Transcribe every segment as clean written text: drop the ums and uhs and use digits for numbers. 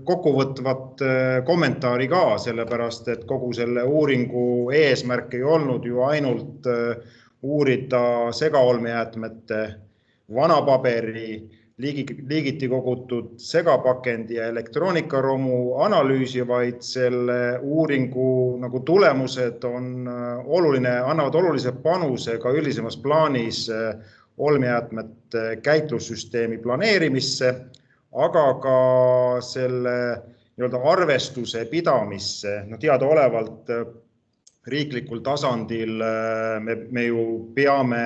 kokkuvõtvat kommentaari ka, sellepärast, et kogu selle uuringu eesmärk ei olnud ju ainult uurida segaolmejäätmete, vanapaberi, liigiti kogutud segapakendi ja elektroonikaromu analüüsi, vaid selle uuringu nagu tulemused annavad olulise panuse ka üldisemas plaanis olmejäätmete käitlussüsteemi planeerimisse, aga ka selle arvestuse pidamisse. Teadaolevalt riiklikul tasandil me ju peame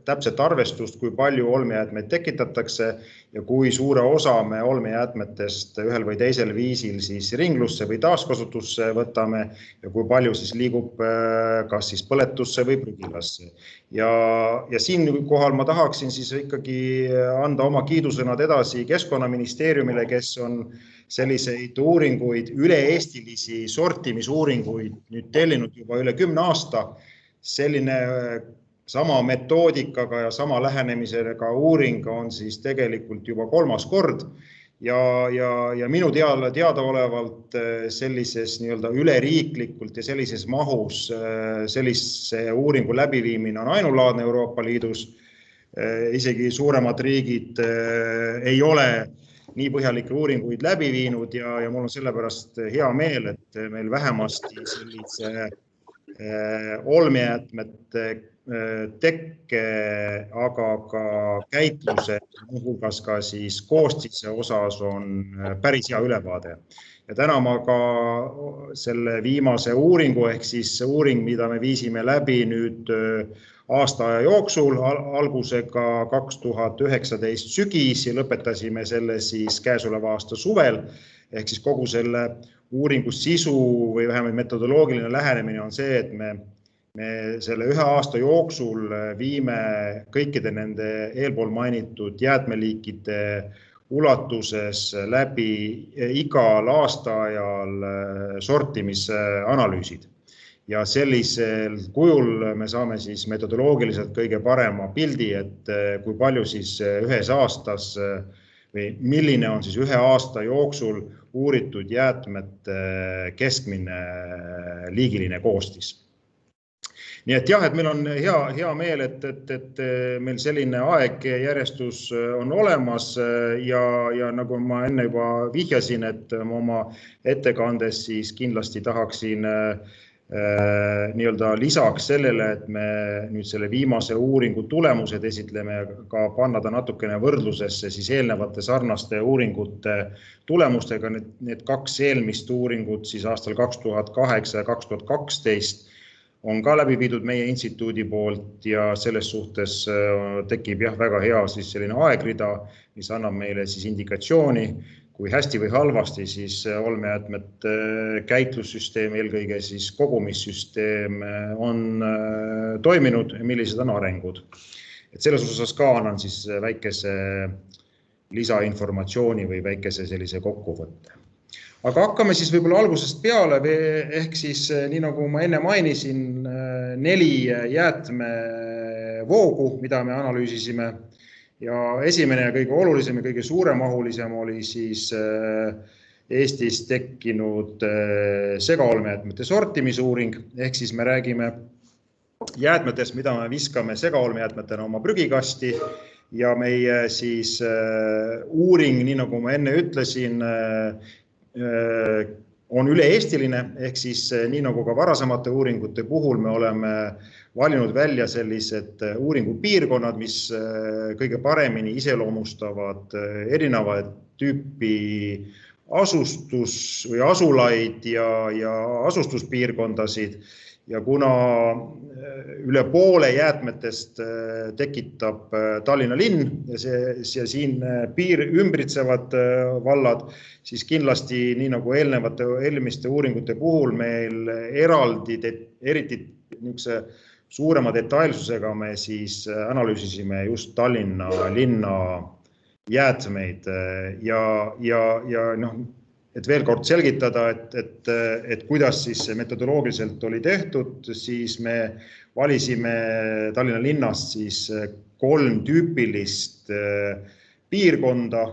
täpset arvestust, kui palju olmejäätmeid tekitatakse ja kui suure osa me olmejäätmetest ühel või teisel viisil siis ringlusse või taaskasutusse võtame ja kui palju siis liigub kas siis põletusse või prügilasse. Ja siinkohal ma tahaksin siis ikkagi anda oma kiidusõnad edasi Keskkonnaministeeriumile, kes on selliseid uuringuid, üle-eestilisi sortimisuuringuid nüüd tellinud juba üle 10 aasta. Selline sama metoodikaga ja sama lähenemisega uuring on siis tegelikult juba 3. kord ja minu teadaolevalt sellises üleriiklikult ja sellises mahus sellise uuringu läbiviimine on ainulaadne Euroopa Liidus. Isegi suuremad riigid ei ole nii põhjalikke uuringuid läbi viinud ja mul on sellepärast hea meel, et meil vähemasti sellise olmejäätmete tekke, aga ka käitluse, muuhulgas ka siis koostise osas on päris hea ülevaade. Ja täna ma ka selle viimase uuringu ehk siis uuring, mida me viisime läbi nüüd aasta aja jooksul, algusega 2019 sügis ja lõpetasime selle siis käesoleva aasta suvel. Ehk siis kogu selle uuringu sisu või vähemalt metodoloogiline lähenemine on see, et me selle 1 aasta jooksul viime kõikide nende eelpool mainitud jäätmeliikide ulatuses läbi igal aastaajal sortimisanalüüsid. Ja sellisel kujul me saame siis metodoloogiliselt kõige parema pildi, et kui palju siis ühes aastas või milline on siis 1 aasta jooksul uuritud jäätmete keskmine liigiline koostis. Nii et jah, et meil on hea meel, et meil selline aegjärjestus on olemas ja nagu ma enne juba vihjasin, et oma ettekandes siis kindlasti tahaksin lisaks sellele, et me nüüd selle viimase uuringu tulemused esitleme ja ka panna ta natukene võrdlusesse siis eelnevate sarnaste uuringute tulemustega. Need 2 eelmist uuringut siis aastal 2008 ja 2012 on ka läbi viidud meie instituudi poolt ja selles suhtes tekib väga hea siis selline aegrida, mis annab meile siis indikatsiooni, kui hästi või halvasti siis olmejäätmete käitlussüsteem, eelkõige siis kogumissüsteem on toiminud ja millised on arengud. Et selles osas ka annan siis väikese lisainformatsiooni või väikese sellise kokkuvõtte. Aga hakkame siis võib-olla algusest peale, ehk siis nii nagu ma enne mainisin 4 jäätmevoogu, mida me analüüsisime. Ja esimene ja kõige olulisem ja kõige suuremahulisem oli siis Eestis tekkinud segaolmejäätmete sortimisuuring, ehk siis me räägime jäätmetest, mida me viskame segaolmejäätmetena oma prügikasti ja meie siis uuring, nii nagu ma enne ütlesin, on üle-eestiline, ehk siis nii nagu ka varasemate uuringute puhul me oleme valinud välja sellised uuringupiirkonnad, mis kõige paremini iseloomustavad erinevaid tüüpi asustus- või asulaid ja asustuspiirkondasid. Ja kuna üle poole jäätmetest tekitab Tallinna linn ja siin ümbritsevad vallad, siis kindlasti nii nagu eelmiste uuringute puhul meil eriti suurema detailsusega me siis analüüsisime just Tallinna linna jäätmeid ja et veel kord selgitada, et kuidas siis metodoloogiliselt oli tehtud, siis me valisime Tallinna linnast siis 3 tüüpilist piirkonda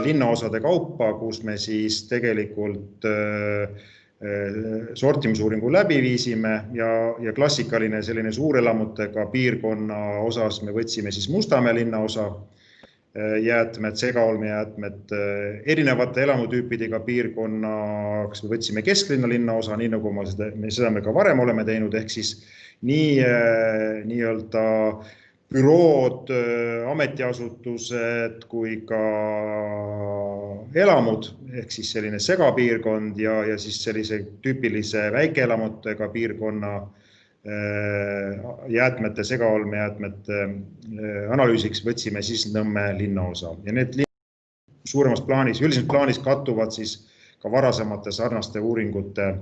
linnaosade kaupa, kus me siis tegelikult sortimisuuringu läbi viisime ja klassikaline selline suurelamutega piirkonna osas me võtsime siis Mustamäe linnaosa jäätmed, segaolmejäätmed, erinevate elamutüüpidega piirkonnaks me võtsime kesklinna linnaosa, nii nagu seda me ka varem oleme teinud, ehk siis nii-öelda bürood, ametiasutused kui ka elamud, ehk siis selline segapiirkond ja siis sellise tüüpilise väikeelamutega piirkonna jäätmete, segaolmejäätmete analüüsiks võtsime siis Nõmme linnaosa. Ja need suuremas plaanis, üldiselt plaanis kattuvad siis ka varasemate sarnaste uuringute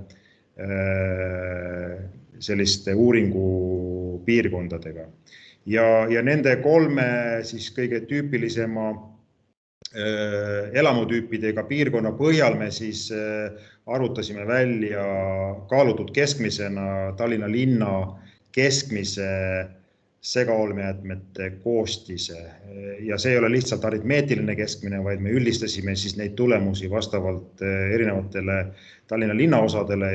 selliste uuringupiirkondadega. Ja nende kolme siis kõige tüüpilisema elamutüüpidega piirkonna põhjal me siis arvutasime välja kaalutud keskmisena Tallinna linna keskmise segaolmejäätmete koostise. Ja see ei ole lihtsalt aritmeetiline keskmine, vaid me üldistasime siis neid tulemusi vastavalt erinevatele Tallinna linnaosadele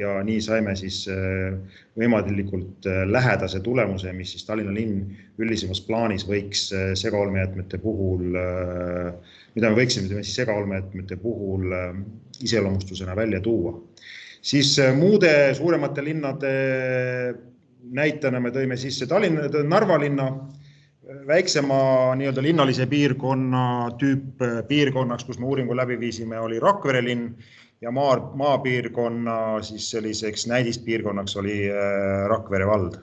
ja nii saime siis võimalikult lähedase tulemuse, mis siis Tallinna linn üldisemas plaanis võiks segaolmejäätmete puhul, mida me võiksime siis segaolmejäätmete puhul iseloomustusena välja tuua. Siis muude suuremate linnade näitena me tõime sisse Narva linna, väiksema nii-öelda linnalise piirkonna tüüp piirkonnaks, kus me uuringu läbi viisime, oli Rakvere linn ja maapiirkonna siis selliseks näidispiirkonnaks oli Rakvere vald.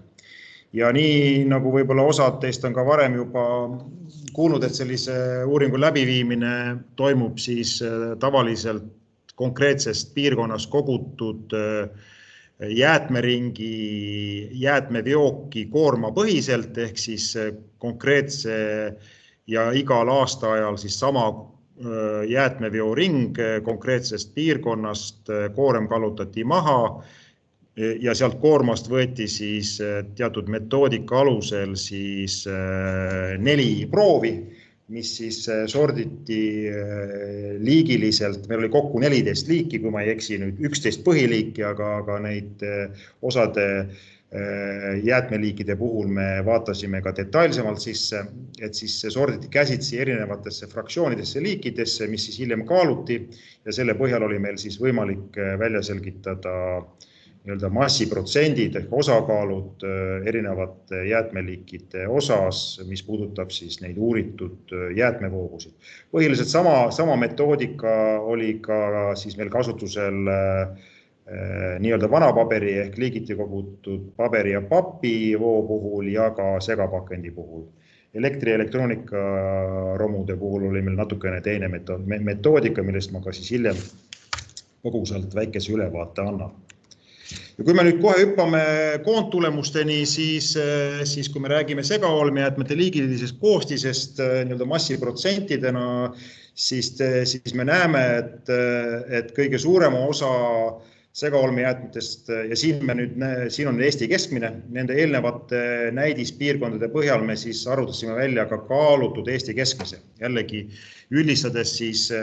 Ja nii nagu võib-olla osad teist on ka varem juba kuulnud, et sellise uuringu läbiviimine toimub siis tavaliselt konkreetsest piirkonnas kogutud jäätmeringi, jäätmevjooki koormapõhiselt, ehk siis konkreetse ja igal aastaajal siis sama jäätmevjooring konkreetsest piirkonnast, koorem kallutati maha ja sealt koormast võeti siis teatud metoodika alusel siis 4 proovi, mis siis sorditi liigiliselt, meil oli kokku 14 liiki, kui ma ei eksi nüüd 11 põhiliiki, aga neid osade jäätmeliikide puhul me vaatasime ka detailsemalt sisse, et siis sorditi käsitsi erinevatesse fraktsioonidesse liikidesse, mis siis hiljem kaaluti ja selle põhjal oli meil siis võimalik välja selgitada nii-öelda massiprotsendid ehk osakaalud erinevate jäätmeliikide osas, mis puudutab siis neid uuritud jäätmevoogusid. Põhiliselt sama metoodika oli ka siis meil kasutusel nii-öelda vanapaberi ehk liigiti kogutud paberi ja papi voo puhul ja ka segapakendi puhul. Elektri- ja elektroonikaromude puhul oli meil natukene teine metoodika, millest ma ka siis hiljem kogusalt väikese ülevaate annan. Ja kui me nüüd kohe hüppame koondtulemusteni, siis kui me räägime segaolmejäätmete liigilisest koostisest nii-öelda massiprotsentidena, siis me näeme, et kõige suurema osa segaolmejäätmetest ja siin on Eesti keskmine, nende eelnevate näidispiirkondade põhjal me siis arvutasime välja ka kaalutud Eesti keskmise. Jällegi üldistades siis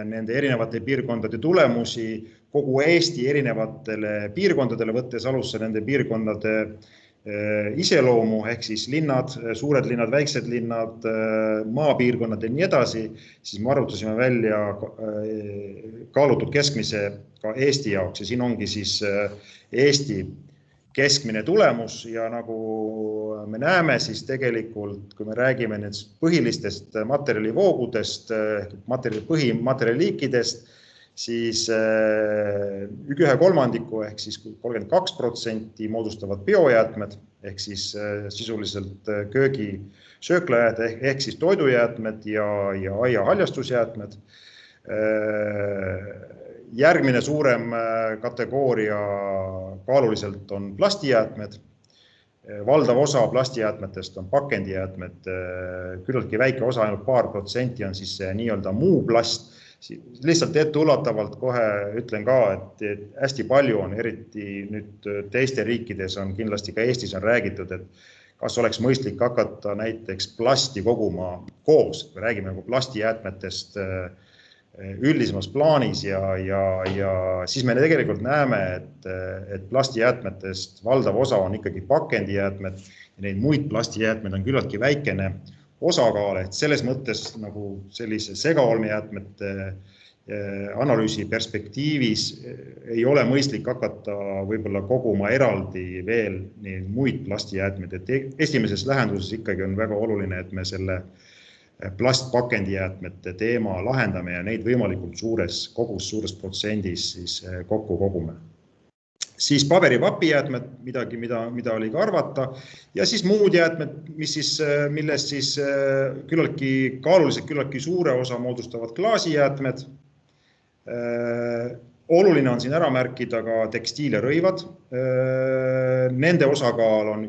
nende erinevate piirkondade tulemusi kogu Eesti erinevatele piirkondadele, võttes alusse nende piirkondade iseloomu, ehk siis linnad, suured linnad, väiksed linnad, maapiirkonnad ja nii edasi, siis me arvutasime välja kaalutud keskmise ka Eesti jaoks ja siin ongi siis Eesti keskmine tulemus ja nagu me näeme, siis tegelikult, kui me räägime nendest põhilistest materjalivoogudest, põhimaterjaliliikidest, siis 1/3 ehk siis 32% moodustavad biojäätmed ehk siis sisuliselt köögi sööklajääd ehk siis toidujäätmed ja aia haljastusjäätmed. Järgmine suurem kategooria kaaluliselt on plastijäätmed. Valdav osa plastijäätmetest on pakendijäätmed, küllaltki väike osa, ainult paar protsenti on siis nii-öelda muu plast. Lihtsalt etteulatavalt kohe ütlen ka, et hästi palju on, eriti nüüd teiste riikides on kindlasti ka Eestis on räägitud, et kas oleks mõistlik hakata näiteks plasti koguma koos, me räägime nagu plastijäätmetest üldisemas plaanis ja siis me tegelikult näeme, et plastijäätmetest valdav osa on ikkagi pakendijäätmed ja neid muid plastijäätmed on küllaltki väikene osakaal, et selles mõttes nagu sellise segaolmejäätmete analüüsi perspektiivis ei ole mõistlik hakata võib-olla koguma eraldi veel neid muid plastijäätmed, et esimeses lähenduses ikkagi on väga oluline, et me selle plastpakendijäätmete teema lahendame ja neid võimalikult suures protsendis siis kokku kogume. Siis paberi-papijäätmed, midagi, mida oli ka arvata, ja siis muud jäätmed, millest siis kaaluliselt küllaltki suure osa moodustavad klaasijäätmed. Oluline on siin ära märkida ka tekstiil ja rõivad. Nende osakaal on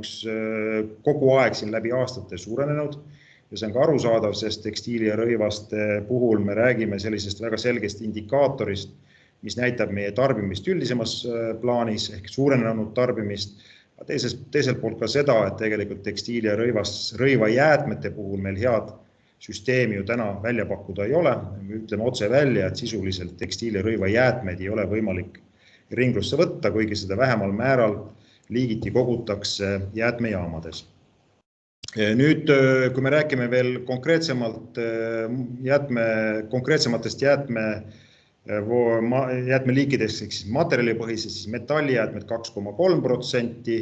kogu aeg siin läbi aastate suurenenud ja see on ka arusaadav, sest tekstiili ja rõivaste puhul me räägime sellisest väga selgest indikaatorist, mis näitab meie tarbimist üldisemas plaanis ehk suurenenud tarbimist. Teiselt poolt ka seda, et tegelikult tekstiili ja rõivajäätmete puhul meil head süsteemi ju täna välja pakkuda ei ole. Me ütleme otse välja, et sisuliselt tekstiili ja rõivajäätmeid ei ole võimalik ringlusse võtta, kuigi seda vähemal määral liigiti kogutakse jäätmejaamades. Nüüd, kui me räägime veel konkreetsematest jäätmeliikidest, ehk siis materjalipõhised, siis metallijäätmed 2,3%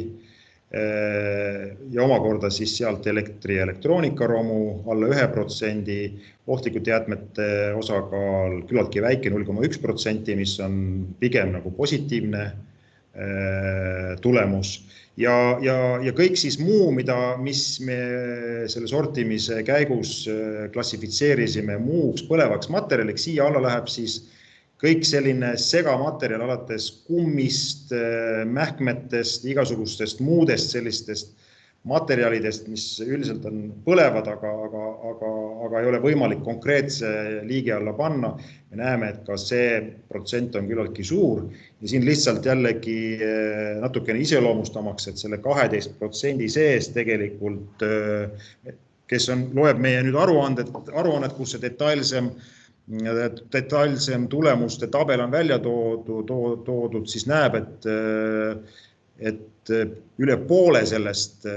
ja omakorda siis sealt elektri- ja elektroonikaromu alla 1%, ohtlikud jäätmete osakaal küllaltki väike 0,1%, mis on pigem nagu positiivne tulemus. Ja kõik siis muu, mis me selle sortimise käigus klassifitseerisime muuks põlevaks materjaliks, siia alla läheb siis kõik selline segamaterjal alates kummist, mähkmetest, igasugustest muudest sellistest materjalidest, mis üldiselt on põlevad, aga ei ole võimalik konkreetse liigi alla panna. Me näeme, et ka see protsent on küllaltki suur ja siin lihtsalt jällegi natukene iseloomustamaks, et selle 12% sees tegelikult, kes loeb meie nüüd aruannet, kus see detailsem tulemuste tabel on välja toodud, siis näeb, et üle poole sellest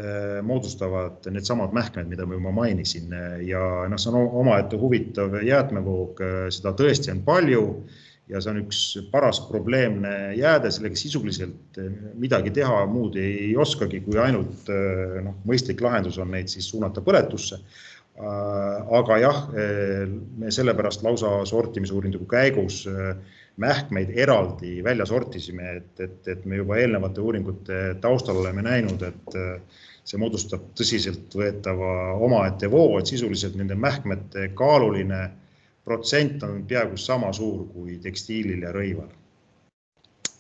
moodustavad need samad mähkmed, mida ma juba mainisin ja see on omaette huvitav jäätmevoog, seda tõesti on palju ja see on üks paras probleemne jääde, sellega sisuliselt midagi teha muud ei oskagi, kui ainult mõistlik lahendus on neid siis suunata põletusse. Aga jah, me sellepärast lausa sortimisuuringu käigus mähkmeid eraldi välja sortisime, et me juba eelnevate uuringute taustal oleme näinud, et see moodustab tõsiselt võetava omaette voo, et sisuliselt nende mähkmete kaaluline protsent on peaaegu sama suur kui tekstiilil ja rõival.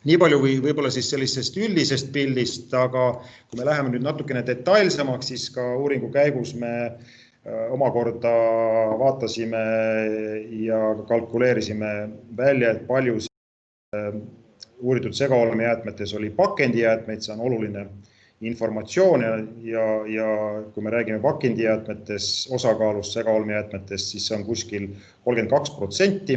Nii palju võib-olla siis sellisest üldisest pildist, aga kui me läheme nüüd natukene detailsemaks, siis ka uuringu käigus me omakorda vaatasime ja kalkuleerisime välja, et palju uuritud segaolmejäätmetes oli pakendijäätmeid, see on oluline informatsioon ja kui me räägime pakendijäätmetes osakaalust segaolmejäätmetest, siis see on kuskil 32%.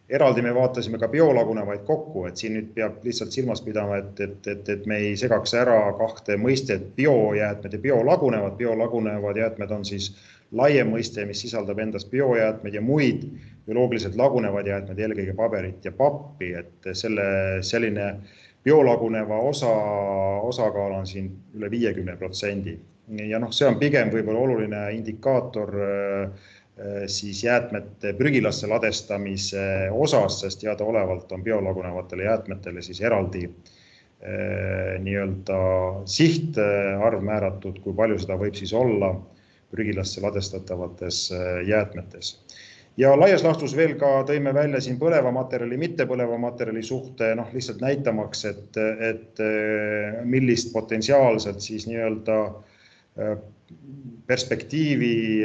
Eraldi me vaatasime ka biolagunevaid kokku, et siin nüüd peab lihtsalt silmas pidama, et me ei segaks ära kahte mõistet biojäätmed ja biolagunevad. Biolagunevad jäätmed on siis laiem mõiste, mis sisaldab endas biojäätmed ja muid bioloogiliselt lagunevad jäätmed, eelkõige paberit ja pappi, et selline biolaguneva osakaal on siin üle 50%. Ja see on pigem võib-olla oluline indikaator siis jäätmete prügilasse ladestamise osas, sest teadaolevalt on biolagunevatele jäätmetele siis eraldi nii-öelda sihtarv määratud, kui palju seda võib siis olla prügilasse ladestatavates jäätmetes. Ja laias laastus veel ka tõime välja siin põleva materjali, mittepõleva materjali suhte, lihtsalt näitamaks, et millist potentsiaalselt siis nii-öelda perspektiivi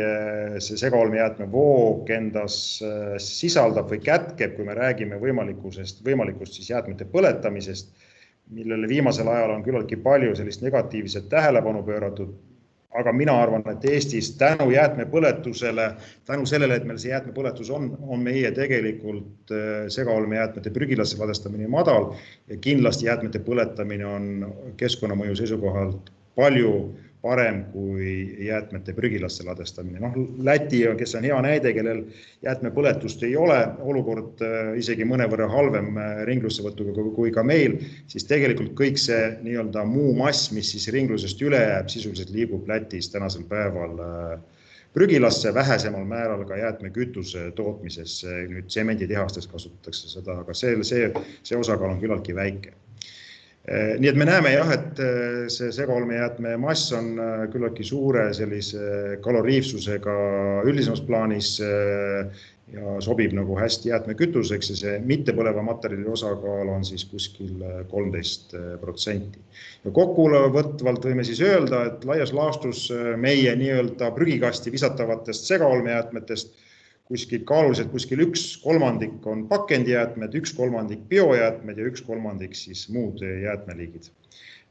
see segaolmejäätme voog endas sisaldab või kätkeb, kui me räägime võimalikust siis jäätmete põletamisest, millele viimasel ajal on küllaltki palju sellist negatiivset tähelepanu pööratud. aga mina arvan, et Eestis tänu jäätmepõletusele, tänu sellele, et meil see jäätmepõletus on meie tegelikult segaolmejäätmete prügilasse ladestamine madal ja kindlasti jäätmete põletamine on keskkonnamõju seisukohalt palju parem kui jäätmete prügilasse ladestamine. Läti, kes on hea näide, kellel jäätmepõletust ei ole, olukord isegi mõnevõrra halvem ringlussevõtuga kui ka meil, siis tegelikult kõik see nii-öelda muu mass, mis siis ringlusest üle jääb, sisuliselt liigub Lätis tänasel päeval prügilasse, vähesemal määral ka jäätmekütuse tootmisesse. Nüüd tsemenditehastes kasutatakse seda, aga see osakaal on küllaltki väike. Nii et me näeme jah, et see segaolmejäätme mass on küllaltki suure sellise kaloriifsusega üldisemas plaanis ja sobib nagu hästi jäätmekütuseks ja see mittepõleva materjali osakaal on siis kuskil 13%. Ja kokkuvõtvalt võime siis öelda, et laias laastus meie nii-öelda prügikasti visatavatest segaolmejäätmetest kaaluliselt kuskil 1/3 on pakendijäätmed, 1/3 biojäätmed ja 1/3 siis muud jäätmeliigid.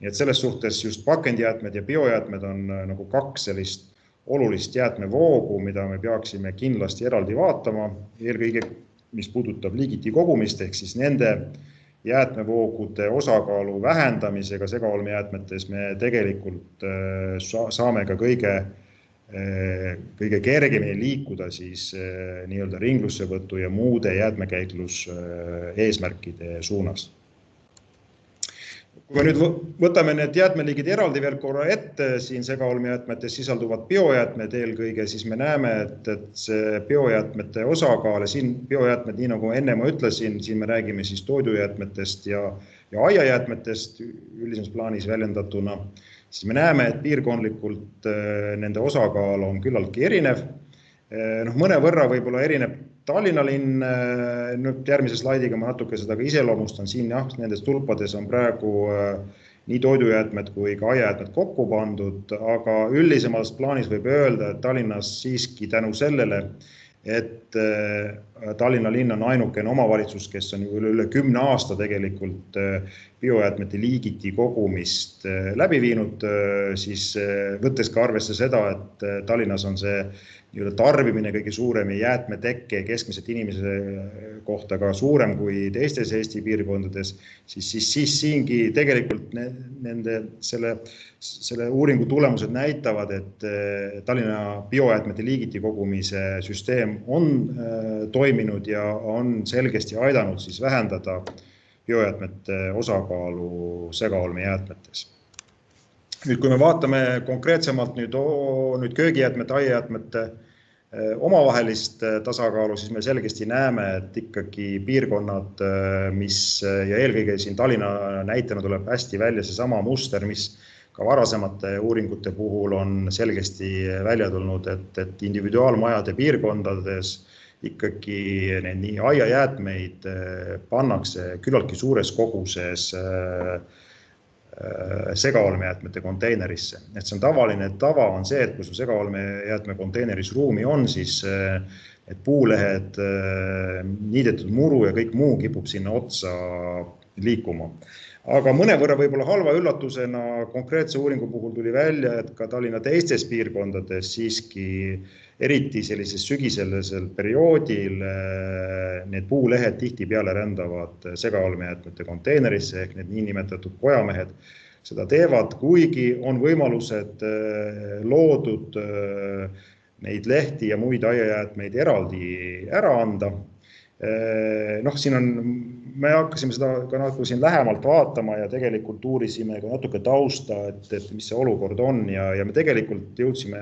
Nii et selles suhtes just pakendijäätmed ja biojäätmed on nagu kaks sellist olulist jäätmevoogu, mida me peaksime kindlasti eraldi vaatama. Eelkõige, mis puudutab liigiti kogumist, ehk siis nende jäätmevoogude osakaalu vähendamisega segaolmejäätmetes me tegelikult saame ka kõige kergemini liikuda siis nii-öelda ringlussevõtu ja muude jäätmekäitlus eesmärkide suunas. Kui me nüüd võtame need jäätmeliigid eraldi veel korra ette, siin segaolmejäätmetes sisalduvad biojäätmed eelkõige, siis me näeme, et see biojäätmete osakaal, siin biojäätmed, nii nagu enne ma ütlesin, siin me räägime siis toidujäätmetest ja aiajäätmetest üldisemas plaanis väljendatuna, siis me näeme, et piirkondlikult nende osakaal on küllaltki erinev. Mõnevõrra võib-olla erineb Tallinna linn, nüüd järgmise slaidiga ma natuke seda ka iseloomustan, siin jah, nendes tulpades on praegu nii toidujäätmed kui ka aiajäätmed kokku pandud, aga üldisemas plaanis võib öelda, et Tallinnas siiski tänu sellele, et Tallinna linn on ainukene omavalitsus, kes on üle 10 aasta tegelikult biojäätmete liigiti kogumist läbi viinud, siis võttes ka arvesse seda, et Tallinnas on see tarbimine kõige suurem ja jäätmetekke keskmiselt inimese kohta ka suurem kui teistes Eesti piirkondades, siis siingi tegelikult selle uuringu tulemused näitavad, et Tallinna biojäätmete liigiti kogumise süsteem on toiminud ja on selgesti aidanud siis vähendada biojäätmete osakaalu segaolmejäätmetes. Nüüd, kui me vaatame konkreetsemalt nüüd köögijäätmete, aiajäätmete omavahelist tasakaalu, siis me selgesti näeme, et ikkagi piirkonnad, ja eelkõige siin Tallinna näitena tuleb hästi välja seesama muster, mis ka varasemate uuringute puhul on selgesti välja tulnud, et individuaalmajade piirkondades ikkagi nii aiajäätmeid pannakse küllaltki suures koguses segaolmejäätmete konteinerisse. Et see on tavaline tava on see, et kui su segaolmejäätme konteineris ruumi on, siis et puulehed, niidetud muru ja kõik muu kipub sinna otsa liikuma. Aga mõnevõrra võib-olla halva üllatusena konkreetse uuringu puhul tuli välja, et ka Tallinna teistes piirkondades siiski eriti sellises sügiselsel perioodil need puulehed tihtipeale rändavad segaolmejäätmete konteinerisse ehk need niinimetatud kojamehed seda teevad, kuigi on võimalused loodud neid lehti ja muid aiajäätmeid eraldi ära anda. Siin on, me hakkasime seda ka natuke siin lähemalt vaatama ja tegelikult uurisime ka natuke tausta, et mis see olukord on ja me tegelikult jõudsime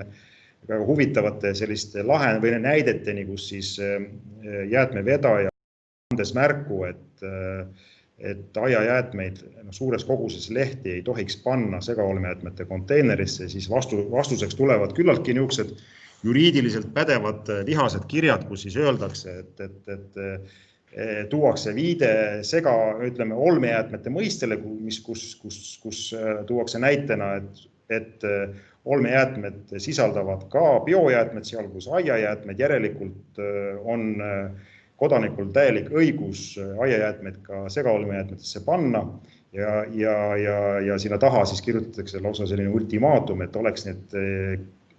väga huvitavate selliste või näideteni, kus siis jäätmevedaja andes märku, et aiajäätmeid suures koguses lehti ei tohiks panna segaolmejäätmete konteinerisse, siis vastuseks tulevad küllaltki niisugused juriidiliselt pädevad vihased kirjad, kus siis öeldakse, et tuuakse viide olmejäätmete mõistele, kus tuuakse näitena, et olmejäätmed sisaldavad ka biojäätmed, sealhulgas aiajäätmed, järelikult on kodanikul täielik õigus aiajäätmed ka segaolmejäätmetesse panna ja sinna taha siis kirjutatakse lausa selline ultimaatum, et oleks need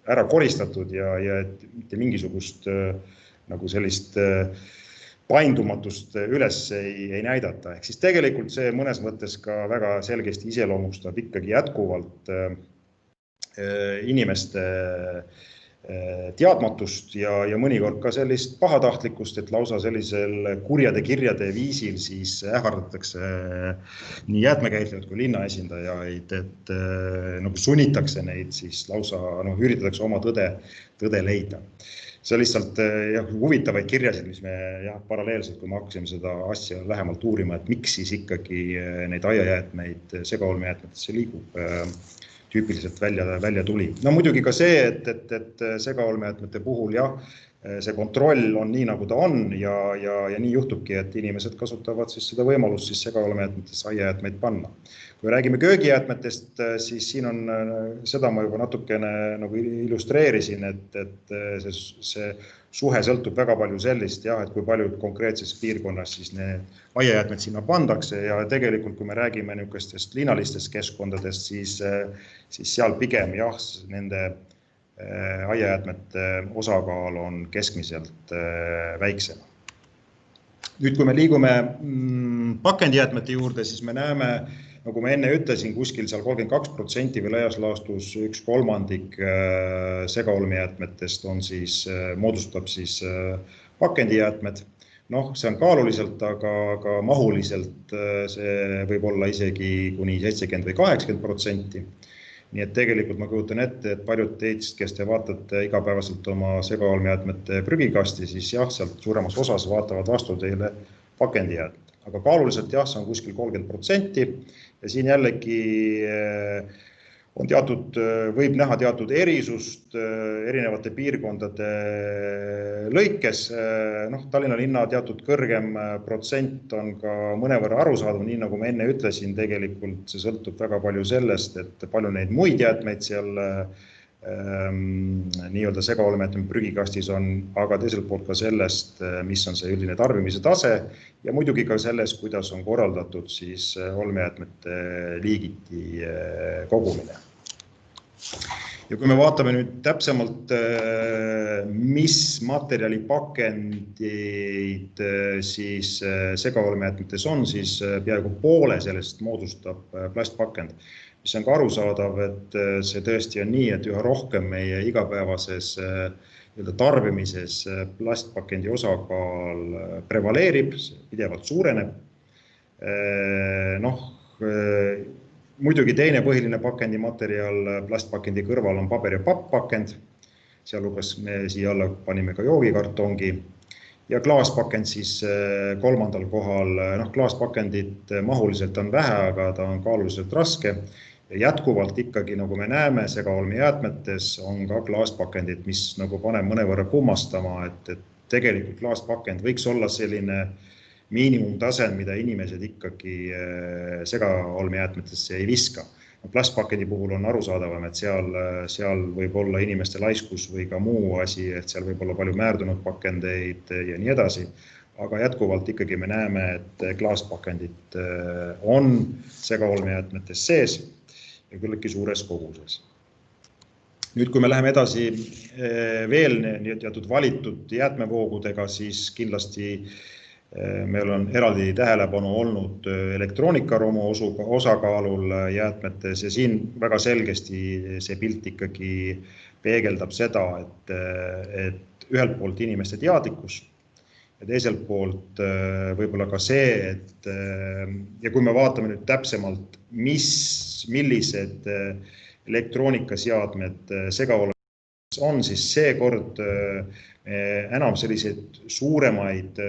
ära koristatud ja et mitte mingisugust nagu sellist paindumatust üles ei näidata. Ehk siis tegelikult see mõnes mõttes ka väga selgesti iseloomustab ikkagi jätkuvalt inimeste teadmatust ja mõnikord ka sellist pahatahtlikkust, et lausa sellisel kurjade kirjade viisil siis ähvardatakse nii jäätmekäitlejad kui linna esindajaid, et nagu sunnitakse neid siis lausa üritatakse oma tõde leida. See on lihtsalt huvitavaid kirjasid, mis me paralleelselt, kui me hakkasime seda asja lähemalt uurima, et miks siis ikkagi neid aiajäätmeid segaolmejäätmetesse liigub, tüüpiliselt välja tuli. No muidugi ka see, et segaolmejäätmete puhul see kontroll on nii, nagu ta on ja nii juhtubki, et inimesed kasutavad siis seda võimalust siis segaolmejäätmetesse aiajäätmeid panna. Kui räägime köögijäätmetest, siis siin on, seda ma juba natukene nagu illustreerisin, et see suhe sõltub väga palju sellist, et kui palju konkreetses piirkonnas siis need aiajäätmed sinna pandakse ja tegelikult, kui me räägime niisugustest linnalistest keskkondadest, siis seal pigem nende aiajäätmete osakaal on keskmiselt väiksem. Nüüd, kui me liigume pakendijäätmete juurde, siis me näeme, nagu ma enne ütlesin, kuskil seal 32% või laias laastus 1/3 segaolmejäätmetest moodustab siis pakendijäätmed. See on kaaluliselt, aga mahuliselt see võib olla isegi kuni 70 või 80%. Nii et tegelikult ma kujutan ette, et paljud teist, kes te vaatate igapäevaselt oma segaolmejäätmete prügikasti, siis sealt suuremas osas vaatavad vastu teile pakendijäätmed. Aga kaaluliselt see on kuskil 30% ja siin jällegi on võib näha teatud erisust erinevate piirkondade lõikes. Tallinna linna teatud kõrgem protsent on ka mõnevõrra arusaadav, nii nagu ma enne ütlesin, tegelikult see sõltub väga palju sellest, et palju neid muid jäätmeid seal nii-öelda segaolmejäätmete prügikastis on, aga teiselt poolt ka sellest, mis on see üldine tarbimise tase ja muidugi ka sellest, kuidas on korraldatud siis olmejäätmete liigiti kogumine. Ja kui me vaatame nüüd täpsemalt, mis materjalipakendid siis segaolmejäätmetes on, siis peaaegu poole sellest moodustab plastpakend. Mis on ka arusaadav, et see tõesti on nii, et üha rohkem meie igapäevases tarbimises plastpakendi osakaal prevaleerib, pidevalt suureneb. Muidugi teine põhiline pakendimaterjal plastpakendi kõrval on paber- ja papppakend, sealhulgas me siia alla panime ka joogikartongi ja klaaspakend siis kolmandal kohal. Klaaspakendit mahuliselt on vähe, aga ta on kaaluliselt raske. Jätkuvalt ikkagi, nagu me näeme, segaolmejäätmetes on ka klaaspakendid, mis nagu paneb mõnevõrra kummastama, et tegelikult klaaspakend võiks olla selline miinimumtasand, mida inimesed ikkagi segaolmejäätmetesse ei viska. Plastpakendi puhul on arusaadavam, et seal võib olla inimeste laiskus või ka muu asi, et seal võib olla palju määrdunud pakendeid ja nii edasi. Aga jätkuvalt ikkagi me näeme, et klaaspakendid on segaolmejäätmetes sees ja küllaltki suures koguses. Nüüd, kui me läheme edasi veel teatud valitud jäätmevoogudega, siis kindlasti meil on eraldi tähelepanu olnud elektroonikaromu osakaalul jäätmetes ja siin väga selgesti see pilt ikkagi peegeldab seda, et ühelt poolt inimeste teadlikkus ja teiselt poolt võib-olla ka see, et ja kui me vaatame nüüd täpsemalt, millised elektroonikaseadmed segaolmejäätmetes on, siis seekord enam selliseid suuremaid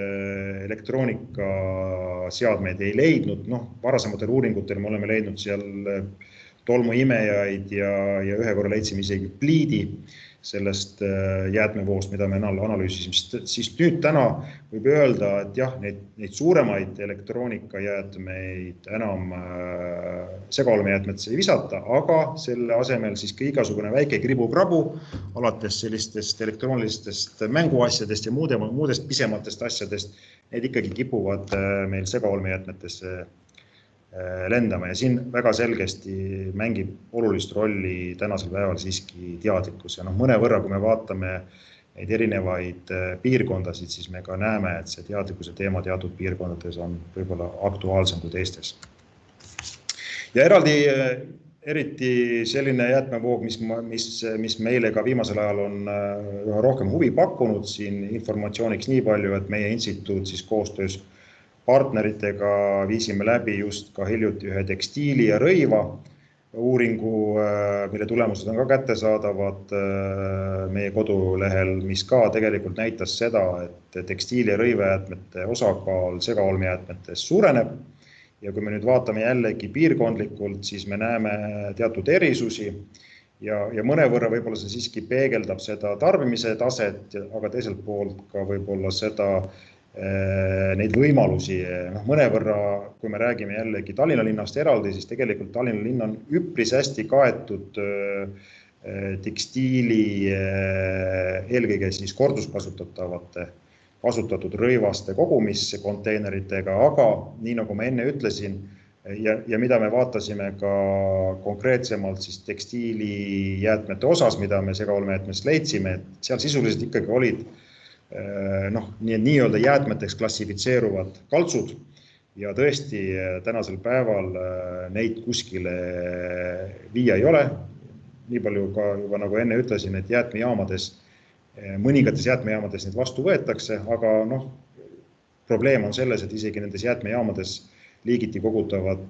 elektroonikaseadmeid ei leidnud. Varasematel uuringutel me oleme leidnud seal tolmuimejaid ja ühe korra leidsime isegi pliidi sellest jäätmevoost, mida me analüüsisime. Siis nüüd täna võib öelda, et jah, neid suuremaid elektroonikajäätmeid enam segaolmejäätmetesse ei visata, aga selle asemel siis ka igasugune väike kribu-krabu, alates sellistest elektroonilistest mänguasjadest ja muudest pisematest asjadest, need ikkagi kipuvad meil segaolmejäätmetesse lendama ja siin väga selgesti mängib olulist rolli tänasel päeval siiski teadlikkus ja mõnevõrra, kui me vaatame neid erinevaid piirkondasid, siis me ka näeme, et see teadlikkuse teema teatud piirkondades on võib-olla aktuaalsem kui teistes. Ja eriti selline jäätmevoog, mis meile ka viimasel ajal on üha rohkem huvi pakkunud, siin informatsiooniks nii palju, et meie instituut siis koostöös partneritega viisime läbi just ka hiljuti ühe tekstiili ja rõiva uuringu, mille tulemused on ka kättesaadavad meie kodulehel, mis ka tegelikult näitas seda, et tekstiili ja rõivajäätmete osakaal segaolmejäätmetes suureneb. Ja kui me nüüd vaatame jällegi piirkondlikult, siis me näeme teatud erisusi ja mõnevõrra võib-olla see siiski peegeldab seda tarbimise taset, aga teiselt poolt ka võib-olla seda neid võimalusi. Mõnevõrra, kui me räägime jällegi Tallinna linnast eraldi, siis tegelikult Tallinna linn on üpris hästi kaetud tekstiili, eelkõige siis kasutatud rõivaste kogumiskonteineritega, aga nii nagu ma enne ütlesin ja mida me vaatasime ka konkreetsemalt siis tekstiilijäätmete osas, mida me segaolmejäätmest leidsime, et seal sisuliselt ikkagi olid nii-öelda jäätmeteks klassifitseeruvad kaltsud ja tõesti tänasel päeval neid kuskile viia ei ole. Nii palju ka juba nagu enne ütlesin, et mõningates jäätmejaamades need vastu võetakse, aga probleem on selles, et isegi nendes jäätmejaamades liigiti kogutavad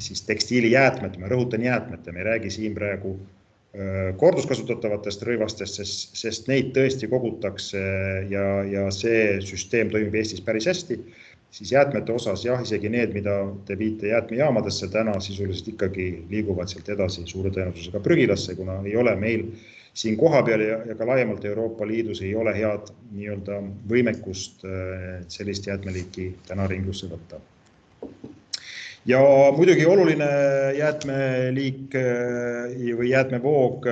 siis tekstiilijäätmed, ma rõhutan jäätmete, me ei räägi siin praegu korduskasutatavatest rõivastest, sest neid tõesti kogutakse ja see süsteem toimib Eestis päris hästi, siis jäätmete osas jah, isegi need, mida te viite jäätmejaamadesse täna sisuliselt ikkagi liiguvad sealt edasi suure tõenäosusega prügilasse, kuna ei ole meil siin kohapeal ja ka laiemalt Euroopa Liidus ei ole head nii-öelda võimekust sellist jäätmeliiki täna ringlusse võtta. Ja muidugi oluline jäätmeliik või jäätmevoog,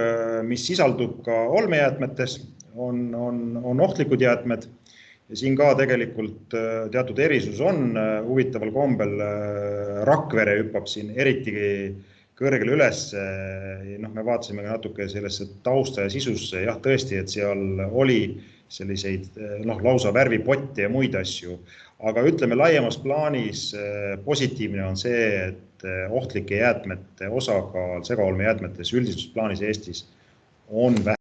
mis sisaldub ka olmejäätmetes, on ohtlikud jäätmed. Ja siin ka tegelikult teatud erisus on huvitaval kombel. Rakvere hüppab siin eriti kõrgele üles. Me vaatasime natuke sellesse tausta ja sisusse. Jah, tõesti, et seal oli selliseid lausa värvipotte ja muid asju. Aga ütleme laiemas plaanis positiivne on see, et ohtlike jäätmete osakaal segaolmejäätmetes üldises plaanis Eestis on vähe.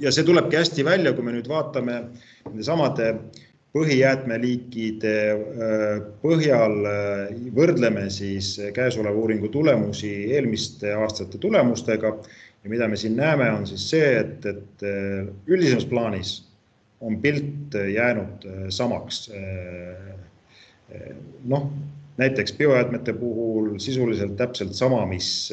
Ja see tulebki hästi välja, kui me nüüd vaatame samade põhijäätmeliikide põhjal võrdleme siis käesoleva uuringu tulemusi eelmiste aastate tulemustega. Ja mida me siin näeme on siis see, et üldisemas plaanis on pilt jäänud samaks. Näiteks biojäätmete puhul sisuliselt täpselt sama, mis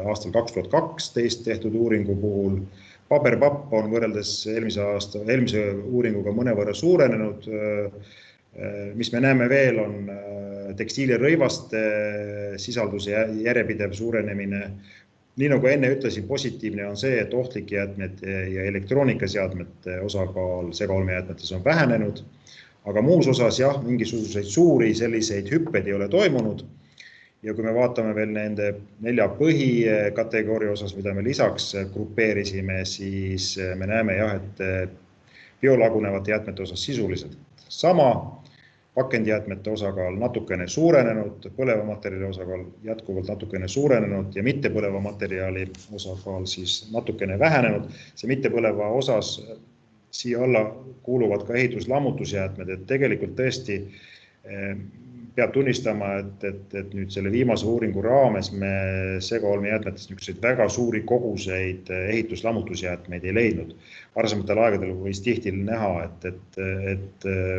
aastal 2012 tehtud uuringu puhul. Paberpapp on võrreldes eelmise uuringuga mõnevõrra suurenenud. Mis me näeme veel on tekstiilirõivaste sisalduse järjepidev suurenemine. Nii nagu enne ütlesin, positiivne on see, et ohtlike jäätmete ja elektroonikaseadmete osakaal segaolmejäätmetes on vähenenud, aga muus osas jah, mingisuguseid suuri selliseid hüpped ei ole toimunud. Ja kui me vaatame veel nende 4 põhikategooria osas, mida me lisaks grupeerisime, siis me näeme jah, et biolagunevate jäätmete osas sisuliselt sama, pakendijäätmete osakaal natukene suurenenud, põlevamaterjali osakaal jätkuvalt natukene suurenenud ja mittepõleva materjali osakaal siis natukene vähenenud. See mittepõleva osas siia alla kuuluvad ka ehituslammutusjäätmed, et tegelikult tõesti peab tunnistama, et nüüd selle viimase uuringu raames me segaolmejäätmetest niisuguseid väga suuri koguseid ehituslammutusjäätmeid ei leidnud. Varasematel aegadel võis tihti näha, et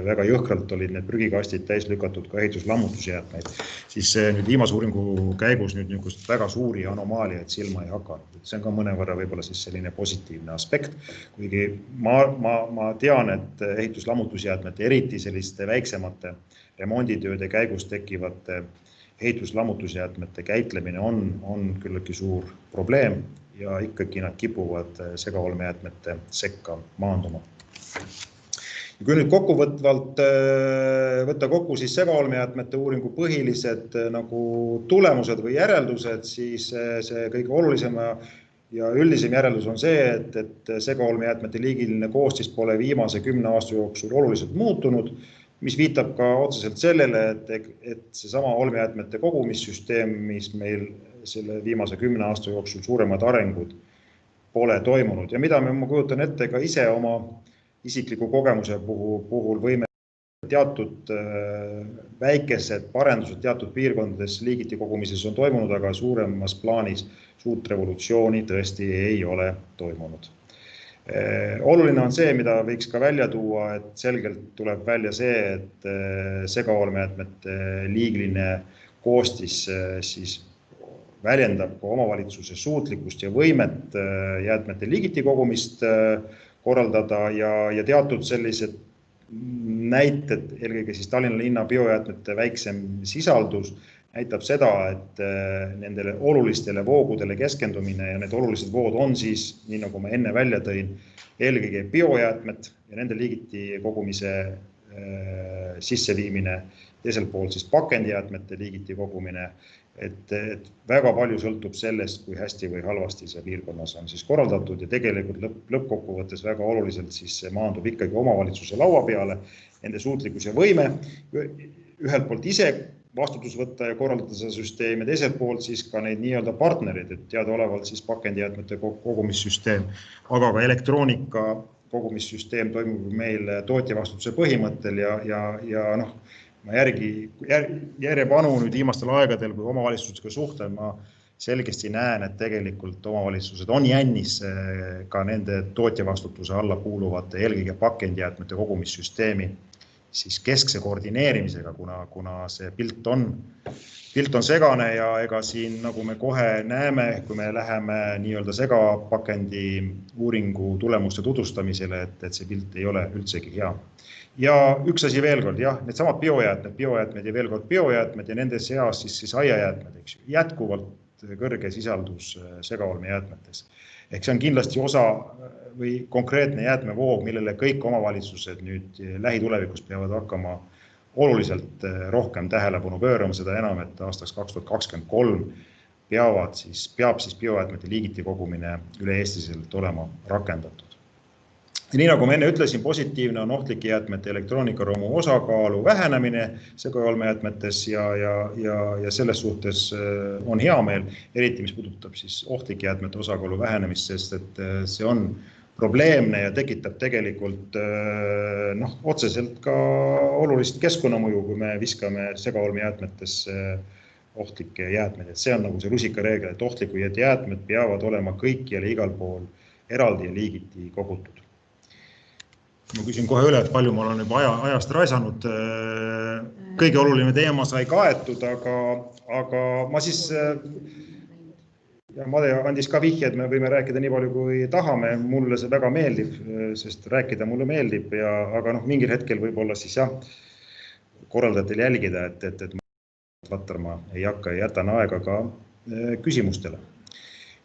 väga jõhkralt olid need prügikastid täis lükatud ka ehituslammutusjäätmeid. Siis nüüd viimase uuringu käigus nüüd niisugust väga suuri anomaaliaid silma ei hakanud. See on ka mõnevõrra võib-olla siis selline positiivne aspekt, kuigi ma tean, et ehituslammutusjäätmete, eriti selliste väiksemate remonditööde käigus tekivate ehituslammutusjäätmete käitlemine on küllaltki suur probleem ja ikkagi nad kipuvad segaolmejäätmete sekka maanduma. Kui nüüd kokkuvõtvalt võtta kokku siis segaolmejäätmete uuringu põhilised nagu tulemused või järeldused, siis see kõige olulisem ja üldisem järeldus on see, et segaolmejäätmete liigiline koostis pole viimase 10 aasta jooksul oluliselt muutunud, mis viitab ka otseselt sellele, et seesama olmejäätmete kogumissüsteem, mis meil selle viimase 10 aasta jooksul suuremad arengud pole toimunud ja mida ma kujutan ette ka ise oma isikliku kogemuse puhul võime teatud väikesed parendused teatud piirkondades liigiti kogumises on toimunud, aga suuremas plaanis suurt revolutsiooni tõesti ei ole toimunud. Oluline on see, mida võiks ka välja tuua, et selgelt tuleb välja see, et segaolmejäätmete liigiline koostis siis väljendab ka omavalitsuse suutlikkust ja võimet jäätmete liigiti kogumist korraldada ja teatud sellised näited, eelkõige siis Tallinna linna biojäätmete väiksem sisaldus, näitab seda, et nendele olulistele voogudele keskendumine ja need olulised vood on siis, nii nagu ma enne välja tõin, eelkõige biojäätmed ja nende liigiti kogumise sisseviimine, teiselt poolt siis pakendijäätmete liigiti kogumine, et väga palju sõltub sellest, kui hästi või halvasti see piirkonnas on siis korraldatud ja tegelikult lõppkokkuvõttes väga oluliselt siis maandub ikkagi omavalitsuse laua peale, nende suutlikkus ja võime, ühelt poolt ise vastutus võtta ja korraldada seda süsteemi, teiselt poolt siis ka neid nii-öelda partnerid, et teadaolevalt siis pakendijäätmete kogumissüsteem, aga ka elektroonika kogumissüsteem toimub meil tootjavastutuse põhimõttel ja noh, ma järjepanu nüüd viimastel aegadel, kui omavalitsusega suhtlen, ma selgesti näen, et tegelikult omavalitsused on jännis ka nende tootjavastutuse alla kuuluvate eelkõige pakendijäätmete kogumissüsteemi siis keskse koordineerimisega, kuna see pilt on segane ja ega siin, nagu me kohe näeme, kui me läheme nii-öelda segapakendi uuringu tulemuste tutvustamisele, et see pilt ei ole üldsegi hea. Ja üks asi veel kord, jah, need samad biojäätmed ja veel kord biojäätmed ja nende seas siis aiajäätmed, eks ju, jätkuvalt kõrge sisaldus segaolmejäätmetes. Ehk see on kindlasti osa või konkreetne jäätmevoog, millele kõik omavalitsused nüüd lähitulevikus peavad hakkama oluliselt rohkem tähelepanu pöörama, seda enam, et aastaks 2023 peab siis biojäätmete liigiti kogumine üle Eestiselt olema rakendatud. Ja nii nagu ma enne ütlesin, positiivne on ohtlike jäätmete elektroonikaromu osakaalu vähenemine segaolmejäätmetes ja selles suhtes on hea meel, eriti mis puudutab siis ohtlike jäätmete osakaalu vähenemist, sest et see on probleemne ja tekitab tegelikult otseselt ka olulist keskkonnamõju, kui me viskame segaolmejäätmetesse ohtlikke jäätmeid. Et see on nagu see rusikareegel, et ohtlikud jäätmed peavad olema kõikjal igal pool eraldi ja liigiti kogutud. Ma küsin kohe üle, et palju ma olen juba ajast raisanud. Kõige oluline teema sai kaetud, aga ma siis, ja Made andis ka vihje, et me võime rääkida nii palju, kui tahame. Mulle see väga meeldib, sest rääkida mulle meeldib, aga mingil hetkel võib-olla siis korraldajatel jälgida, et ma ei hakka ja jätan aega ka küsimustele.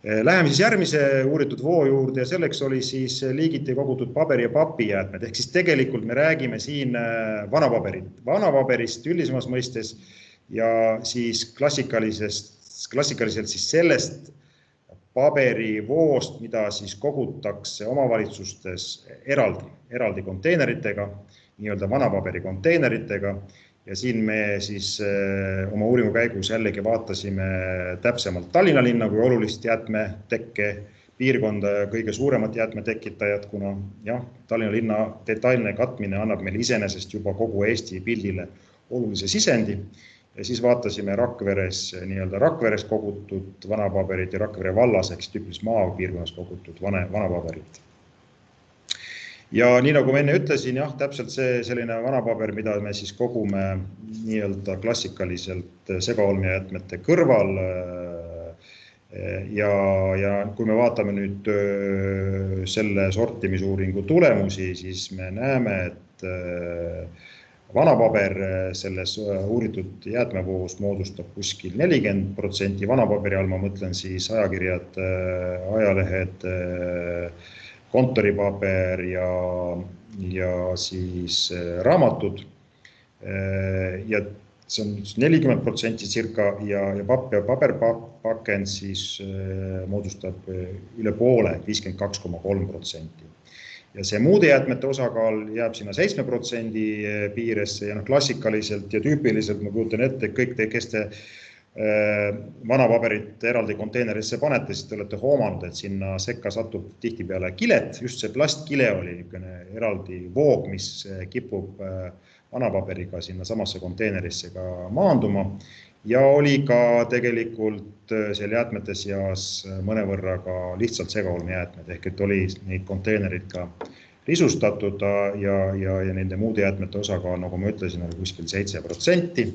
Läheme siis järgmise uuritud voo juurde ja selleks oli siis liigiti kogutud paberi ja papijäätmed. Ehk siis tegelikult me räägime siin vanapaberist üldisemas mõistes ja siis klassikaliselt siis sellest paberivoost, mida siis kogutakse omavalitsustes eraldi konteineritega, nii-öelda vanapaberi konteineritega. Ja siin me siis oma uuringu käigus jällegi vaatasime täpsemalt Tallinna linna kui olulist jäätmetekke piirkonda ja kõige suuremat jäätmetekitajat, kuna Tallinna linna detailne katmine annab meil iseenesest juba kogu Eesti pildile olulise sisendi. Ja siis vaatasime Rakveres kogutud vanapaberit ja Rakvere vallas, ehk tüüpiliselt maapiirkonnas kogutud vanapaberit. Ja nii nagu ma enne ütlesin, täpselt see selline vanapaber, mida me siis kogume nii-öelda klassikaliselt segaolmejäätmete kõrval. Ja kui me vaatame nüüd selle sortimisuuringu tulemusi, siis me näeme, et vanapaber selles uuritud jäätmevoos moodustab kuskil 40%. Vanapaberi all ma mõtlen siis ajakirjad, ajalehed, kontoripaber siis raamatud. Ja see on 40% circa ja papp ja paberpakend siis moodustab üle poole, 52,3%. Ja see muude jäätmete osakaal jääb sinna 7% piiresse ja klassikaliselt ja tüüpiliselt ma kujutan ette, kõik te, kes te vanapaberit eraldi konteinerisse panete, siis te olete hoomanud, et sinna sekka satub tihtipeale kilet. Just see plastkile oli eraldi voog, mis kipub vanapaberiga sinna samasse konteinerisse ka maanduma. Ja oli ka tegelikult seal jäätmete seas mõnevõrra ka lihtsalt segaolmejäätmed, ehk et oli neid konteinerid ka risustatud ja nende muude jäätmete osakaal, nagu ma ütlesin, oli kuskil 7%.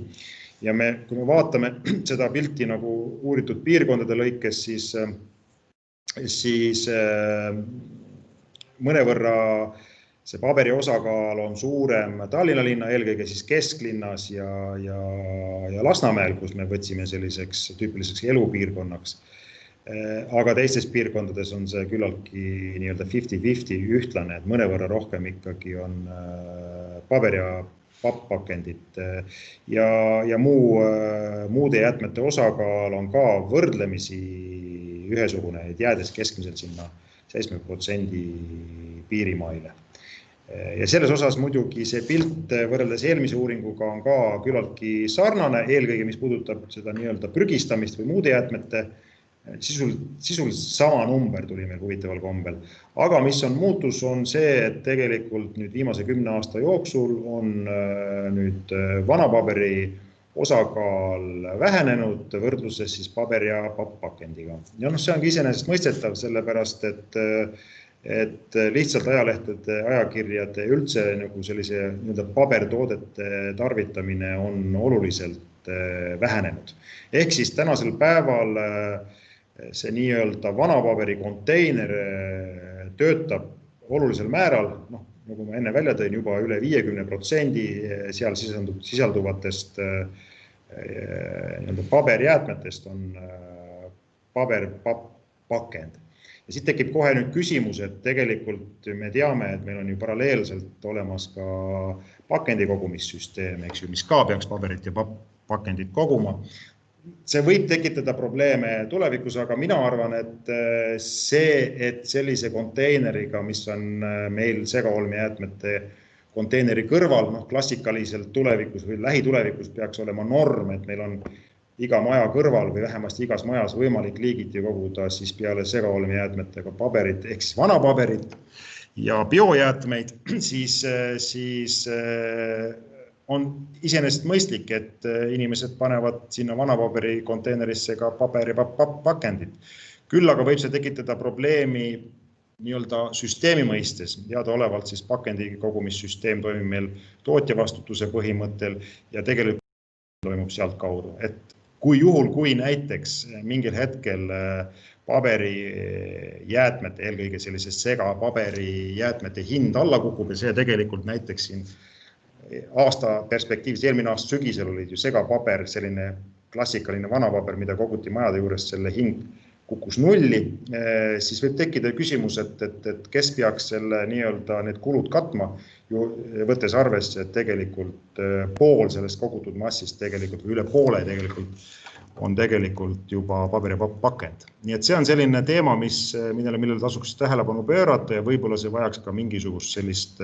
Ja kui me vaatame seda pilti nagu uuritud piirkondade lõikes, siis mõnevõrra see paberi osakaal on suurem Tallinna linna, eelkõige siis kesklinnas ja Lasnamäel, kus me võtsime selliseks tüüpiliseks elupiirkonnaks. Aga teistes piirkondades on see küllaltki nii-öelda 50-50 ühtlane, et mõnevõrra rohkem ikkagi on paber ja papppakendit ja muude jäätmete osakaal on ka võrdlemisi ühesugune, et jäädes keskmiselt sinna 7% piirimaile. Ja selles osas muidugi see pilt võrreldes eelmise uuringuga on ka küllaltki sarnane, eelkõige mis puudutab seda nii-öelda prügistamist või muude jäätmete, sisuliselt sama number tuli meil huvitaval kombel. Aga mis on muutus, on see, et tegelikult nüüd viimase 10 aasta jooksul on nüüd vanapaberi osakaal vähenenud võrdluses siis paber- ja papppakendiga. Ja see ongi iseenesest mõistetav, sellepärast, et lihtsalt ajalehtede, ajakirjade üldse nagu sellise pabertoodete tarvitamine on oluliselt vähenenud. Ehk siis tänasel päeval see nii-öelda vanapaberi konteiner töötab olulisel määral, nagu ma enne välja tõin, juba üle 50% seal sisalduvatest paberjäätmetest on paberpakend. Ja siit tekib kohe nüüd küsimus, et tegelikult me teame, et meil on ju paralleelselt olemas ka pakendikogumissüsteem, mis ka peaks paberit ja pakendit koguma. See võib tekitada probleeme tulevikus, aga mina arvan, et see, et sellise konteineriga, mis on meil segaolmejäätmete konteineri kõrval, klassikaliselt tulevikus või lähitulevikus peaks olema norm, et meil on iga maja kõrval või vähemasti igas majas võimalik liigiti koguda siis peale segaolmejäätmetega paberit ehk siis vanapaberit ja biojäätmeid, siis on iseenesest mõistlik, et inimesed panevad sinna vanapaberi konteinerisse ka paber- ja pakendit. Küll aga võib see tekitada probleemi nii-öelda süsteemi mõistes. Teadaolevalt siis pakendikogumissüsteem toimib meil tootjavastutuse põhimõttel ja tegelikult toimub sealt kaudu. Et kui näiteks mingil hetkel paberijäätmete, eelkõige sellisest segapaberi jäätmete hind alla kukub ja see tegelikult näiteks siin aasta perspektiivis, eelmine aasta sügisel olid ju segapaber, selline klassikaline vanapaber, mida koguti majade juures, selle hind kukkus nulli, siis võib tekkida küsimus, et kes peaks selle nii-öelda need kulud katma, võttes arvesse, et tegelikult pool sellest kogutud massist tegelikult või üle poole tegelikult on tegelikult juba paber- ja pakend. Nii et see on selline teema, millele tasuks tähelepanu pöörata ja võib-olla see vajaks ka mingisugust sellist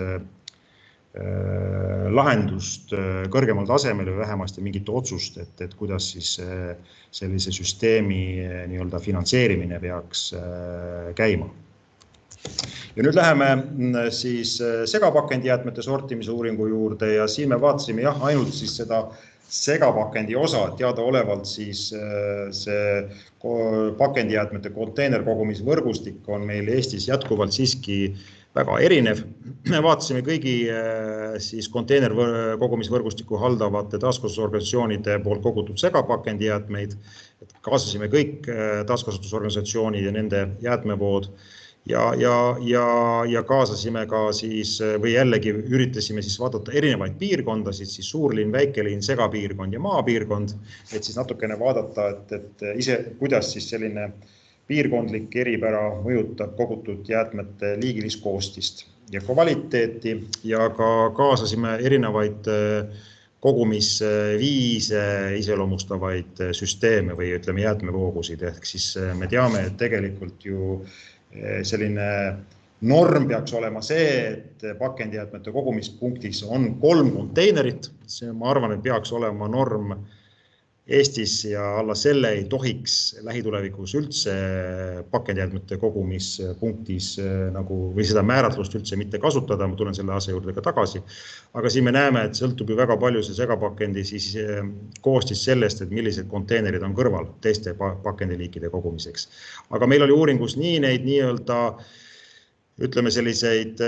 lahendust kõrgemal tasemel või vähemasti mingit otsust, et kuidas siis sellise süsteemi nii-öelda finantseerimine peaks käima. Ja nüüd läheme siis segapakendijäätmete sortimise uuringu juurde ja siin me vaatasime ainult siis seda segapakendi osa, teadaolevalt siis see pakendijäätmete konteinerkogumisvõrgustik on meil Eestis jätkuvalt siiski väga erinev. Me vaatasime kõigi siis konteinerkogumisvõrgustiku haldavate taaskasutusorganisatsioonide poolt kogutud segapakendijäätmeid, kaasasime kõik taaskasutusorganisatsioonid ja nende jäätmevood ja kaasasime ka siis või jällegi üritasime siis vaadata erinevaid piirkondasid, siis suurlinn, väikelinn, segapiirkond ja maapiirkond, et siis natukene vaadata, et ise, kuidas siis selline piirkondlik eripära mõjutab kogutud jäätmete liigilist koostist ja kvaliteeti ja ka kaasasime erinevaid kogumisviise iseloomustavaid süsteeme või ütleme jäätmevoogusid. Ehk siis me teame, et tegelikult ju selline norm peaks olema see, et pakendijäätmete kogumispunktis on 3 konteinerit. See, ma arvan, et peaks olema norm Eestis ja alla selle ei tohiks lähitulevikus üldse pakendijäätmete kogumispunktis nagu, või seda määratlust üldse mitte kasutada. Ma tulen selle asja juurde ka tagasi. Aga siin me näeme, et sõltub ju väga palju see segapakendi siis koostis sellest, et millised konteinerid on kõrval teiste pakendiliikide kogumiseks. Aga meil oli uuringus nii neid nii-öelda, ütleme selliseid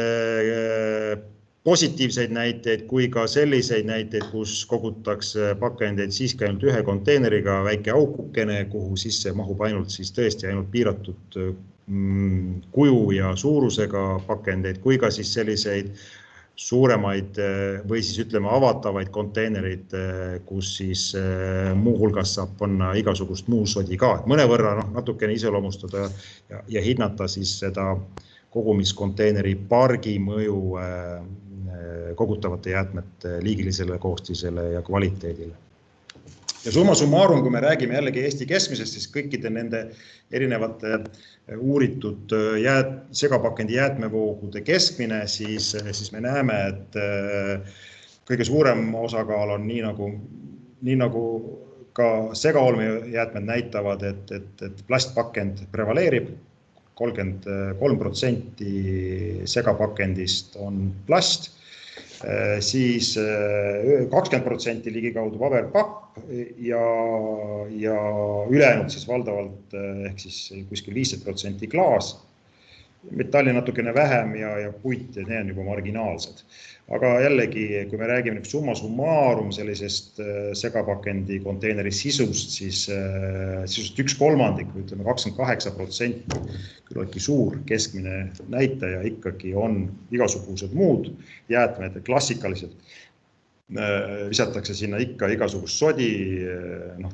positiivseid näiteid kui ka selliseid näiteid, kus kogutakse pakendeid siiski ainult ühe konteineriga, väike aukukene, kuhu sisse mahub ainult siis tõesti ainult piiratud kuju ja suurusega pakendeid, kui ka siis selliseid suuremaid või siis ütleme avatavaid konteinerid, kus siis muuhulgas saab panna igasugust muu sodi ka. Mõnevõrra natukene iseloomustada ja hinnata siis seda kogumiskonteineri pargi mõju kogutavate jäätmete liigilisele koostisele ja kvaliteedile. Ja summa summarum, kui me räägime jällegi Eesti keskmisest, siis kõikide nende erinevate uuritud segapakendi jäätmevoogude keskmine, siis me näeme, et kõige suurem osakaal on nii nagu ka segaolmejäätmed näitavad, et plastpakend prevaleerib. 33% segapakendist on plast, siis 20% ligikaudu paberpapp ja ülejäänud siis valdavalt ehk siis kuskil 15% klaas, metalli natukene vähem ja puit ja need on juba marginaalsed. Aga jällegi, kui me räägime summa summarum sellisest segapakendi konteineri sisust, siis sisust 1/3, ütleme 28%, küllaltki suur keskmine näitaja ikkagi on igasugused muud jäätmed, klassikaliselt visatakse sinna ikka igasugust sodi,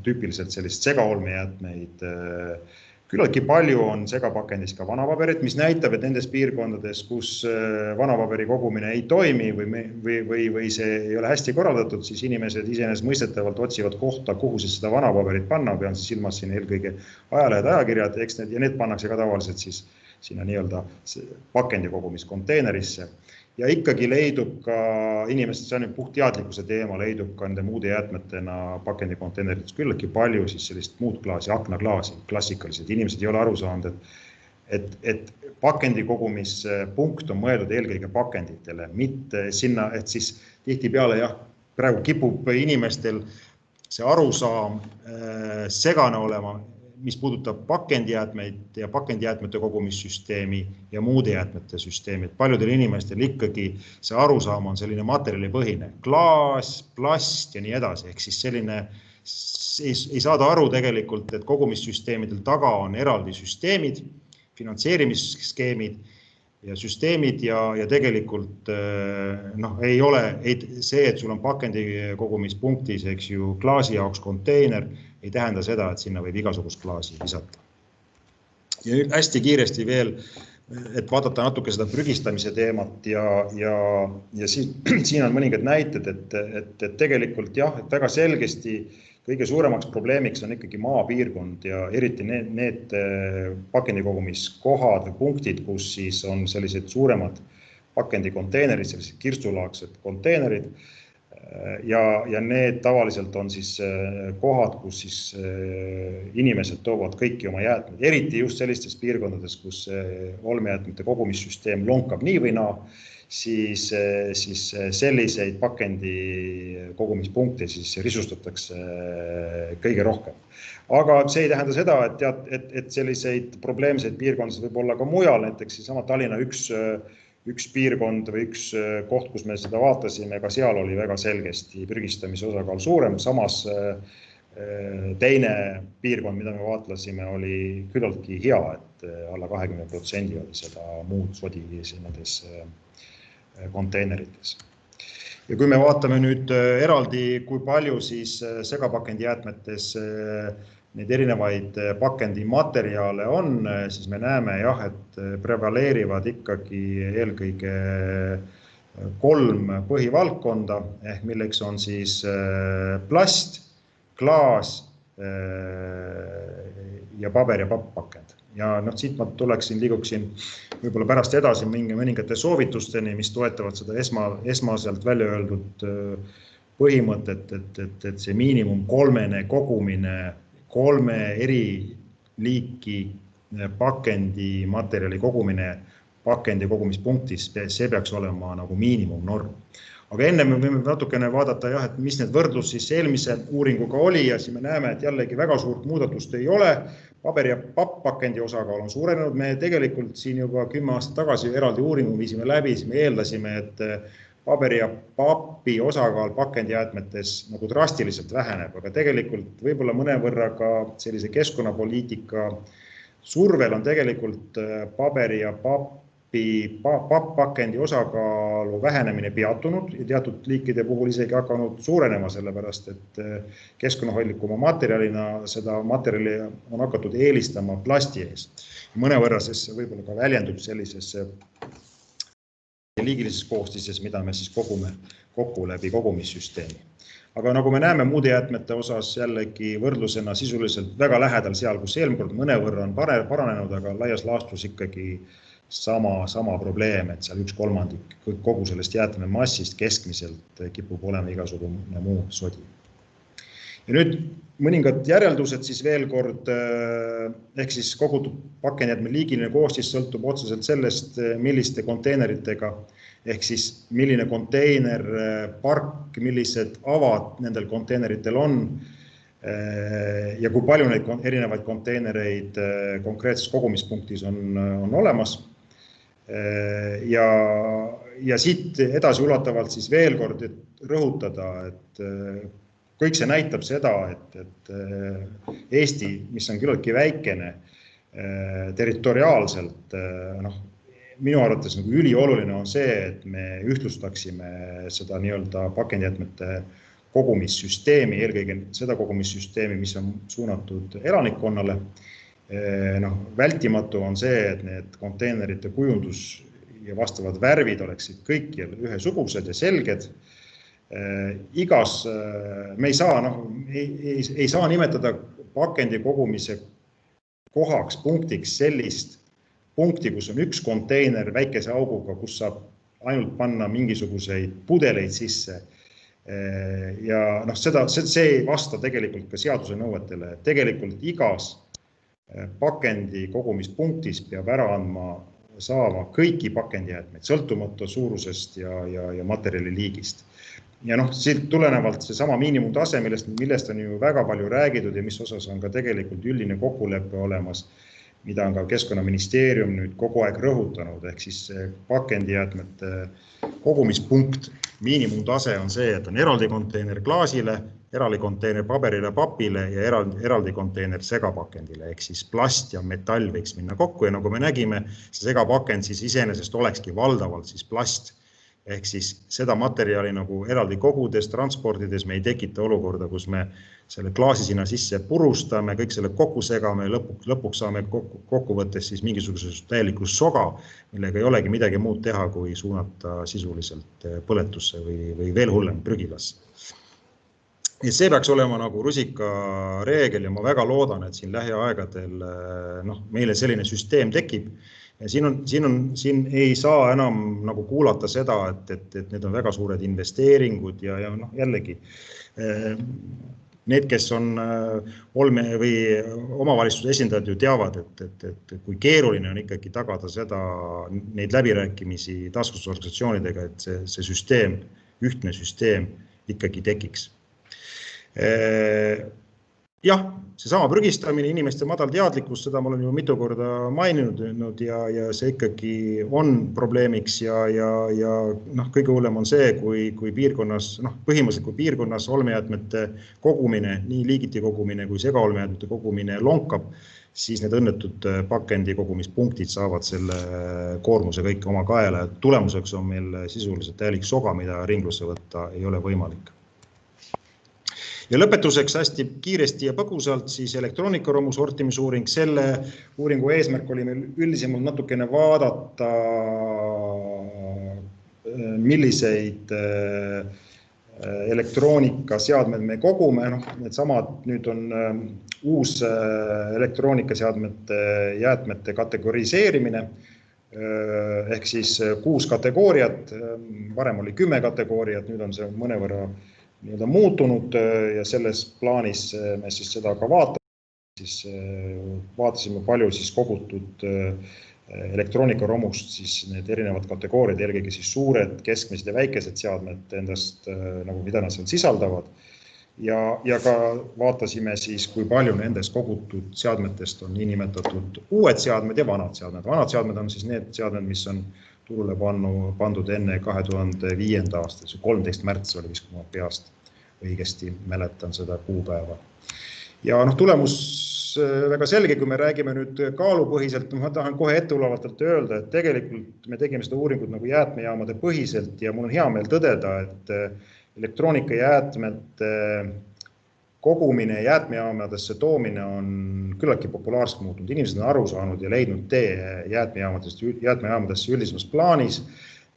tüüpiliselt sellist segaolmejäätmeid. Küllaltki palju on segapakendis ka vanapaberit, mis näitab, et nendes piirkondades, kus vanapaberi kogumine ei toimi või see ei ole hästi korraldatud, siis inimesed iseenesest mõistetavalt otsivad kohta, kuhu siis seda vanapaberit panna. Pean siis silmas siin eelkõige ajalehed, ajakirjad, ja need pannakse ka tavaliselt siis sinna nii-öelda pakendi kogumiskonteinerisse. Ja ikkagi leidub ka inimesed, see on puhtteadlikkuse teema, leidub ka nende muude jäätmetena pakendi konteinerites küllaltki palju siis sellist muud klaasi, aknaklaasi, klassikalised. Inimesed ei ole aru saanud, et pakendi kogumispunkt on mõeldud eelkõige pakenditele, mitte sinna, et siis tihtipeale praegu kipub inimestel see arusaam segane olema, mis puudutab pakendijäätmeid ja pakendijäätmete kogumissüsteemi ja muude jäätmete süsteemi. Paljudel inimestel ikkagi see arusaam on selline materjalipõhine, klaas, plast ja nii edasi. Ehk siis selline, ei saada aru tegelikult, et kogumissüsteemidel taga on eraldi süsteemid, finantseerimisskeemid ja süsteemid ja tegelikult ei ole see, et sul on pakendi kogumispunktis, eks ju, klaasi jaoks konteiner, ei tähenda seda, et sinna võib igasugust klaasi visata. Ja hästi kiiresti veel, et vaadata natuke seda prügistamise teemat ja siin on mõningad näited, et tegelikult et väga selgesti kõige suuremaks probleemiks on ikkagi maapiirkond ja eriti need pakendikogumiskohad või punktid, kus siis on sellised suuremad pakendikonteinerid, sellised kirstulaagsed konteinerid. Ja need tavaliselt on siis kohad, kus siis inimesed toovad kõiki oma jäätmed, eriti just sellistes piirkondades, kus olmejäätmete kogumissüsteem lonkab nii või naa, siis selliseid pakendi kogumispunkte siis risustatakse kõige rohkem. Aga see ei tähenda seda, et selliseid probleemseid piirkondasid võib olla ka mujal, näiteks sama Tallinna üks piirkond või üks koht, kus me seda vaatasime, ka seal oli väga selgesti prügistamise osakaal suurem. Samas teine piirkond, mida me vaatlasime, oli küllaltki hea, et alla 20% oli seda muud sodi nendes konteinerites. Ja kui me vaatame nüüd eraldi, kui palju siis segapakendi jäätmetes neid erinevaid pakendimaterjale on, siis me näeme jah, et prevaleerivad ikkagi eelkõige 3 põhivaldkonda, milleks on siis plast, klaas ja paber- ja papppakend. Ja siit ma liiguksin võib-olla pärast edasi mõningate soovitusteni, mis toetavad seda esmaselt välja öeldud põhimõtet, et see miinimum 3 kogumine 3 eri liiki pakendimaterjali kogumine pakendi kogumispunktis, see peaks olema nagu miinimumnorm. Aga enne me võime natukene vaadata, jah, et mis need võrdlus siis eelmise uuringuga oli ja siis me näeme, et jällegi väga suurt muudatust ei ole. Paber- ja papppakendi osakaal on suurenenud. Me tegelikult siin juba 10 aastat tagasi eraldi uuringu viisime läbi, siis me eeldasime, et paberi ja pappi osakaal pakendijäätmetes nagu drastiliselt väheneb, aga tegelikult võib-olla mõnevõrra ka sellise keskkonnapoliitika survel on tegelikult paberi ja papppakendi osakaalu vähenemine peatunud ja teatud liikide puhul isegi hakanud suurenema, sellepärast et keskkonnahoidlikuma materjalina seda materjali on hakatud eelistama plasti ees. Mõnevõrra see võib-olla ka väljendub sellises liigilises koostises, mida me siis kogume kokku läbi kogumissüsteemi. Aga nagu me näeme muude jäätmete osas jällegi võrdlusena sisuliselt väga lähedal seal, kus eelmine kord mõnevõrra on paranenud, aga laias laastus ikkagi sama probleem, et seal 1/3 kogu sellest jäätmemassist keskmiselt kipub olema igasugune muu sodi. Ja nüüd mõningad järeldused siis veel kord, ehk siis kogutud pakendijäätme liigiline koostis sõltub otseselt sellest, milliste konteineritega, ehk siis milline konteinerpark, millised avad nendel konteineritel on ja kui palju neid erinevaid konteinereid konkreetses kogumispunktis on olemas. Ja siit edasi ulatavalt siis veel kord rõhutada, et kõik see näitab seda, et Eesti, mis on küllaltki väikene territoriaalselt, minu arvates nagu ülioluline on see, et me ühtlustaksime seda nii-öelda pakendijäätmete kogumissüsteemi, eelkõige seda kogumissüsteemi, mis on suunatud elanikkonnale. Vältimatu on see, et need konteinerite kujundus ja vastavad värvid oleksid kõikjal ühesugused ja selged. Me ei saa nimetada pakendi kogumise kohaks, punktiks sellist punkti, kus on üks konteiner väikese auguga, kus saab ainult panna mingisuguseid pudeleid sisse. Ja see ei vasta tegelikult ka seaduse nõuetele. Tegelikult igas pakendi kogumispunktis peab ära andma saama kõiki pakendijäätmeid, sõltumata suurusest ja materjali liigist. Ja siit tulenevalt see sama miinimumtase, millest on ju väga palju räägitud ja mis osas on ka tegelikult üldine kokkulepe olemas, mida on ka Keskkonnaministeerium nüüd kogu aeg rõhutanud, ehk siis pakendijäätmete kogumispunkt, miinimumtase on see, et on eraldi konteiner klaasile, eraldi konteiner paberile, papile ja eraldi konteiner segapakendile, ehk siis plast ja metall võiks minna kokku ja nagu me nägime, see segapakend siis iseenesest olekski valdavalt siis plast. Ehk siis seda materjali nagu eraldi kogudes, transpordides me ei tekita olukorda, kus me selle klaasi sinna sisse purustame, kõik selle kokku segame, lõpuks saame kokkuvõttes siis mingisugusest täielikust soga, millega ei olegi midagi muud teha, kui suunata sisuliselt põletusse või veel hullem prügilasse. Ja see peaks olema nagu rusika reegel ja ma väga loodan, et siin lähiaegadel meile selline süsteem tekib. Ja siin ei saa enam nagu kuulata seda, et need on väga suured investeeringud ja jällegi need, kes on omavalitsuse esindajad ju teavad, et kui keeruline on ikkagi tagada neid läbirääkimisi taskusorganisatsioonidega, et see süsteem, ühtne süsteem ikkagi tekiks. Jah, see sama prügistamine, inimeste madal teadlikkus, seda ma olen ju mitu korda maininud ja see ikkagi on probleemiks ja kõige hullem on see, kui piirkonnas, põhimõtteliselt kui piirkonnas olmejäätmete kogumine, nii liigiti kogumine kui segaolmejäätmete kogumine lonkab, siis need õnnetud pakendi kogumispunktid saavad selle koormuse kõik oma kaela. Tulemuseks on meil sisuliselt täielik soga, mida ringlusse võtta ei ole võimalik. Ja lõpetuseks hästi kiiresti ja põgusalt siis elektroonikaromu sortimisuuring. Selle uuringu eesmärk oli meil üldisemalt natukene vaadata, milliseid elektroonikaseadmed me kogume. Needsamad nüüd on uus elektroonikaseadmete jäätmete kategoriseerimine ehk siis 6 kategooriat. Varem oli 10 kategooriat, nüüd on see mõnevõrra muutunud ja selles plaanis me siis seda ka vaatasime palju siis kogutud elektroonikaromust siis need erinevad kategooriad, eelkõige siis suured, keskmised ja väikesed seadmed endast, nagu mida nad seal sisaldavad. Ja ka vaatasime siis, kui palju nendest kogutud seadmetest on niinimetatud uued seadmed ja vanad seadmed. Vanad seadmed on siis need seadmed, mis on turule pandud enne 2005. aasta, 13. märts oli vist, kui ma peast õigesti mäletan seda kuupäeva. Ja tulemus väga selge, kui me räägime nüüd kaalupõhiselt, ma tahan kohe etteulavatelt öelda, et tegelikult me tegime seda uuringut nagu jäätmejaamade põhiselt ja mul on hea meel tõdeda, et elektroonikajäätmete kogumine jäätmejaamadesse toomine on küllaltki populaarseks muutunud. Inimesed on aru saanud ja leidnud tee jäätmejaamadesse üldisemas plaanis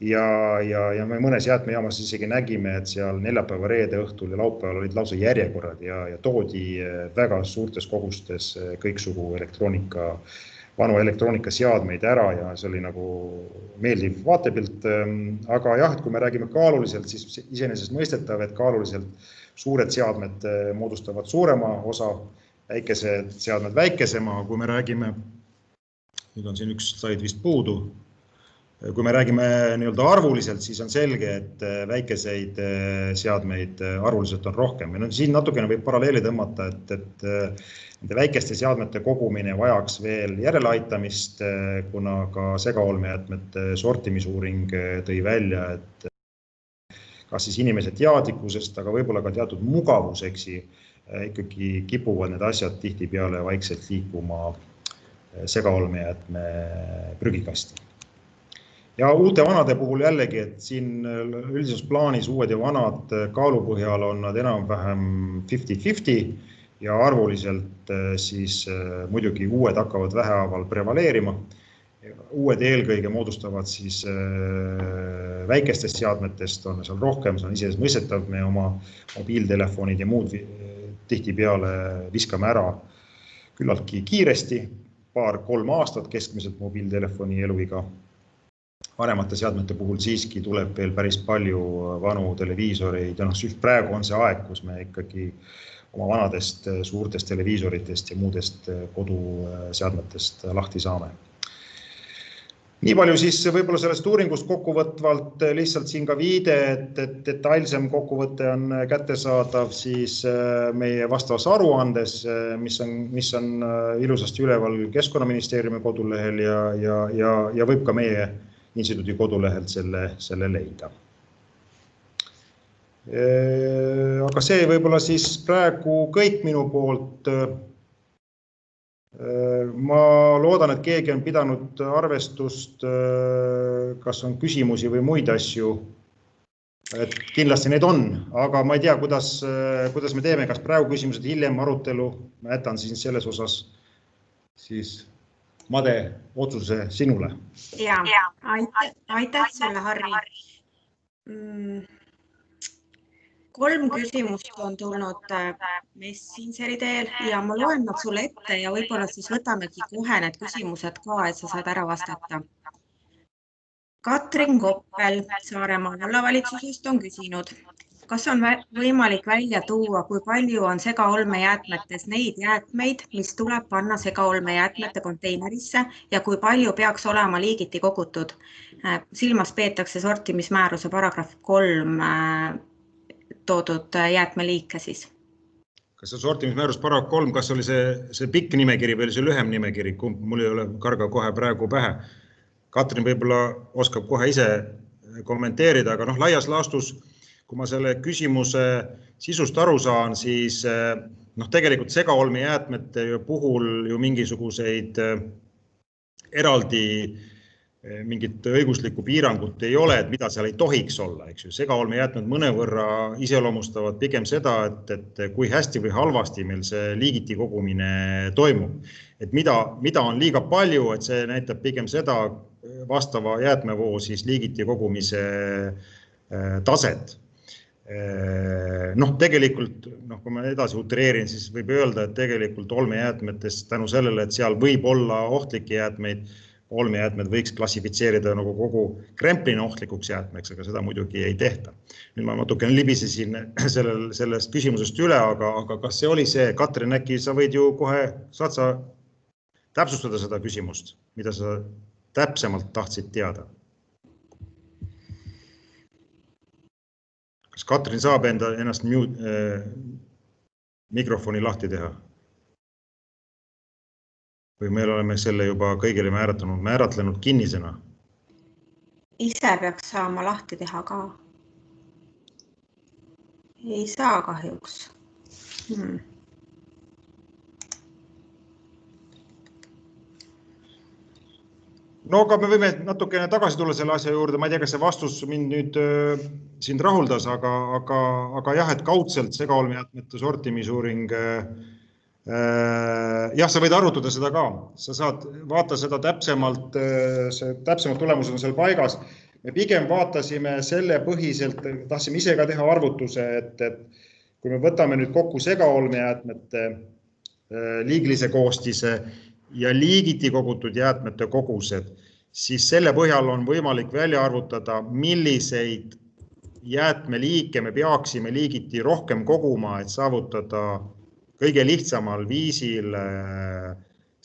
ja me mõnes jäätmejaamas isegi nägime, et seal neljapäeva, reede õhtul ja laupäeval olid lausa järjekorrad ja toodi väga suurtes kogustes kõiksugu vanu elektroonikaseadmeid ära ja see oli nagu meeldiv vaatepilt. Aga jah, et kui me räägime kaaluliselt, siis iseenesest mõistetav, et kaaluliselt suured seadmed moodustavad suurema osa, väikesed seadmed väikesema. Kui me räägime, nüüd on siin üks slaid vist puudu, kui me räägime nii-öelda arvuliselt, siis on selge, et väikeseid seadmeid arvuliselt on rohkem. Ja siin natukene võib paralleeli tõmmata, et nende väikeste seadmete kogumine vajaks veel järeleaitamist, kuna ka segaolmejäätmete sortimisuuring tõi välja, et kas siis inimese teadlikkusest, aga võib-olla ka teatud mugavuseksi ikkagi kipuvad need asjad tihtipeale vaikselt liikuma segaolmejäätme prügikasti. Ja uute vanade puhul jällegi, et siin üldises plaanis uued ja vanad kaalupõhjal on nad enam-vähem 50-50 ja arvuliselt siis muidugi uued hakkavad vähehaaval prevaleerima. Uued eelkõige moodustavad siis väikestest seadmetest, on seal rohkem, see on isesmõistetav, me oma mobiiltelefonid ja muud tihtipeale viskame ära küllaltki kiiresti, 2-3 aastat keskmiselt mobiiltelefoni eluiga. Vanemate seadmete puhul siiski tuleb veel päris palju vanu televiisoreid ja praegu on see aeg, kus me ikkagi oma vanadest suurtest televiisoritest ja muudest koduseadmetest lahti saame. Nii palju siis võib-olla sellest uuringust kokkuvõtvalt, lihtsalt siin ka viide, et detailsem kokkuvõte on kättesaadav siis meie vastavas aruandes, mis on ilusasti üleval Keskkonnaministeeriumi kodulehel ja võib ka meie instituudi kodulehelt selle leida. Aga see võib-olla siis praegu kõik minu poolt. Ma loodan, et keegi on pidanud arvestust, kas on küsimusi või muid asju. Et kindlasti neid on, aga ma ei tea, kuidas me teeme, kas praegu küsimused, hiljem arutelu. Ma jätan siis selles osas siis Made otsuse sinule. Ja, aitäh sulle, Harri. 3 küsimust on tulnud Messengeri teel ja ma loen nad sulle ette ja võib-olla siis võtamegi kohe need küsimused ka, et sa saad ära vastata. Katrin Koppel Saaremaa vallavalitsusest on küsinud, kas on võimalik välja tuua, kui palju on segaolmejäätmetes neid jäätmeid, mis tuleb panna segaolmejäätmete konteinerisse ja kui palju peaks olema liigiti kogutud? Silmas peetakse sortimismääruse paragrahv 3 toodud jäätmeliike siis. Kas see sortimismäärus paragrahv 3, kas oli see pikk nimekiri või see lühem nimekiri? Mul ei ole karga kohe praegu pähe. Katrin võib-olla oskab kohe ise kommenteerida, aga laias laastus, kui ma selle küsimuse sisust aru saan, siis tegelikult segaolmejäätmete puhul ju mingisuguseid eraldi mingit õiguslikku piirangut ei ole, et mida seal ei tohiks olla, eks ju. Segaolmejäätmed mõnevõrra iseloomustavad pigem seda, et kui hästi või halvasti meil see liigiti kogumine toimub. Et mida on liiga palju, et see näitab pigem seda vastava jäätmevoo siis liigiti kogumise taset. Tegelikult, kui ma edasi utreerin, siis võib öelda, et tegelikult olmejäätmetes tänu sellele, et seal võib olla ohtlikke jäätmeid, olmejäätmed võiks klassifitseerida nagu kogu kremplina ohtlikuks jäätmeks, aga seda muidugi ei tehta. Nüüd ma natukene libisesin sellest küsimusest üle, aga kas see oli see? Katrin, äkki sa võid ju kohe, saad sa täpsustada seda küsimust, mida sa täpsemalt tahtsid teada? Kas Katrin saab ennast mikrofoni lahti teha? Või meil oleme selle juba kõigile määratlenud kinnisena? Ise peaks saama lahti teha ka. Ei saa kahjuks. No aga me võime natukene tagasi tulla selle asja juurde. Ma ei tea, kas see vastus mind nüüd sind rahuldas, aga jah, et kaudselt segaolmejäätmete sortimisuuring jah, sa võid arutada seda ka. Sa saad vaata seda täpsemalt tulemused on seal paigas. Me pigem vaatasime selle põhiselt, tahtsime ise ka teha arvutuse, et kui me võtame nüüd kokku segaolmejäätmete liigilise koostise ja liigiti kogutud jäätmete kogused, siis selle põhjal on võimalik välja arvutada, milliseid jäätmeliike me peaksime liigiti rohkem koguma, et saavutada kõige lihtsamal viisil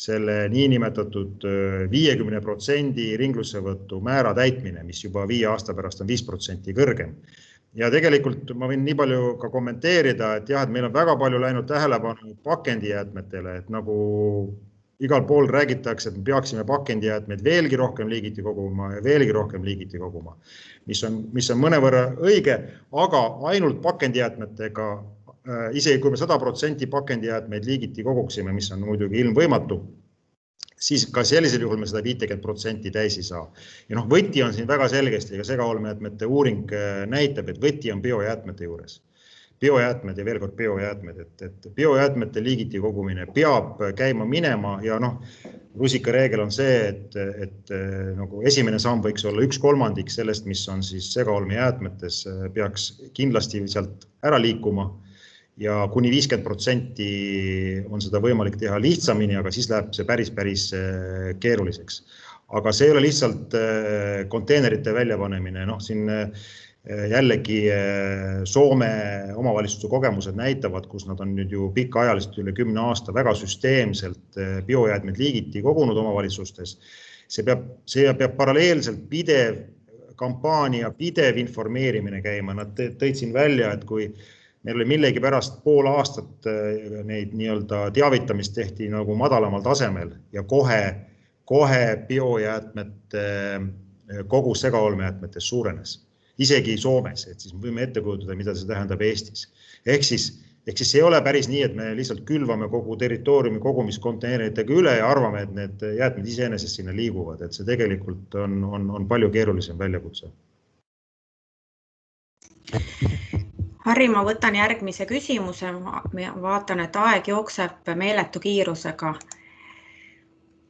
selle niinimetatud 50% ringlussevõtu määra täitmine, mis juba 5 aasta pärast on 5% kõrgem. Ja tegelikult ma võin nii palju ka kommenteerida, et jah, et meil on väga palju läinud tähelepanu pakendijäätmetele, et nagu igal pool räägitakse, et me peaksime pakendijäätmeid veelgi rohkem liigiti koguma ja veelgi rohkem liigiti koguma, mis on mõnevõrra õige, aga ainult pakendijäätmetega isegi kui me 100% pakendijäätmeid liigiti koguksime, mis on muidugi ilmvõimatu, siis ka sellisel juhul me seda 50% täis ei saa. Ja võti on siin väga selgesti, ja segaolmejäätmete uuring näitab, et võti on biojäätmete juures. Biojäätmed ja veel kord biojäätmed, et biojäätmete liigiti kogumine peab käima minema ja rusikareegel on see, et nagu esimene samm võiks olla 1/3 sellest, mis on siis segaolmejäätmetes, peaks kindlasti sealt ära liikuma. Ja kuni 50% on seda võimalik teha lihtsamini, aga siis läheb see päris keeruliseks. Aga see ei ole lihtsalt konteenerite väljapanemine. Siin jällegi Soome omavalitsuste kogemused näitavad, kus nad on nüüd ju pikaajalist üle 10 aasta väga süsteemselt biojäätmed liigiti kogunud omavalitsustes. See peab paralleelselt pidev kampaania, pidev informeerimine käima. Nad tõid siin välja, et kui meil oli millegi pärast pool aastat neid teavitamist tehti nagu madalamal tasemel ja kohe biojäätmete kogus segaolmejäätmetes suurenes, isegi Soomes, et siis võime ette kujutada, mida see tähendab Eestis. Ehk siis ei ole päris nii, et me lihtsalt külvame kogu territooriumi kogumiskonteeneritega üle ja arvame, et need jäätmed iseenesest sinna liiguvad, et see tegelikult on palju keerulisem väljakutse. Harri, ma võtan järgmise küsimuse. Ma vaatan, et aeg jookseb meeletu kiirusega.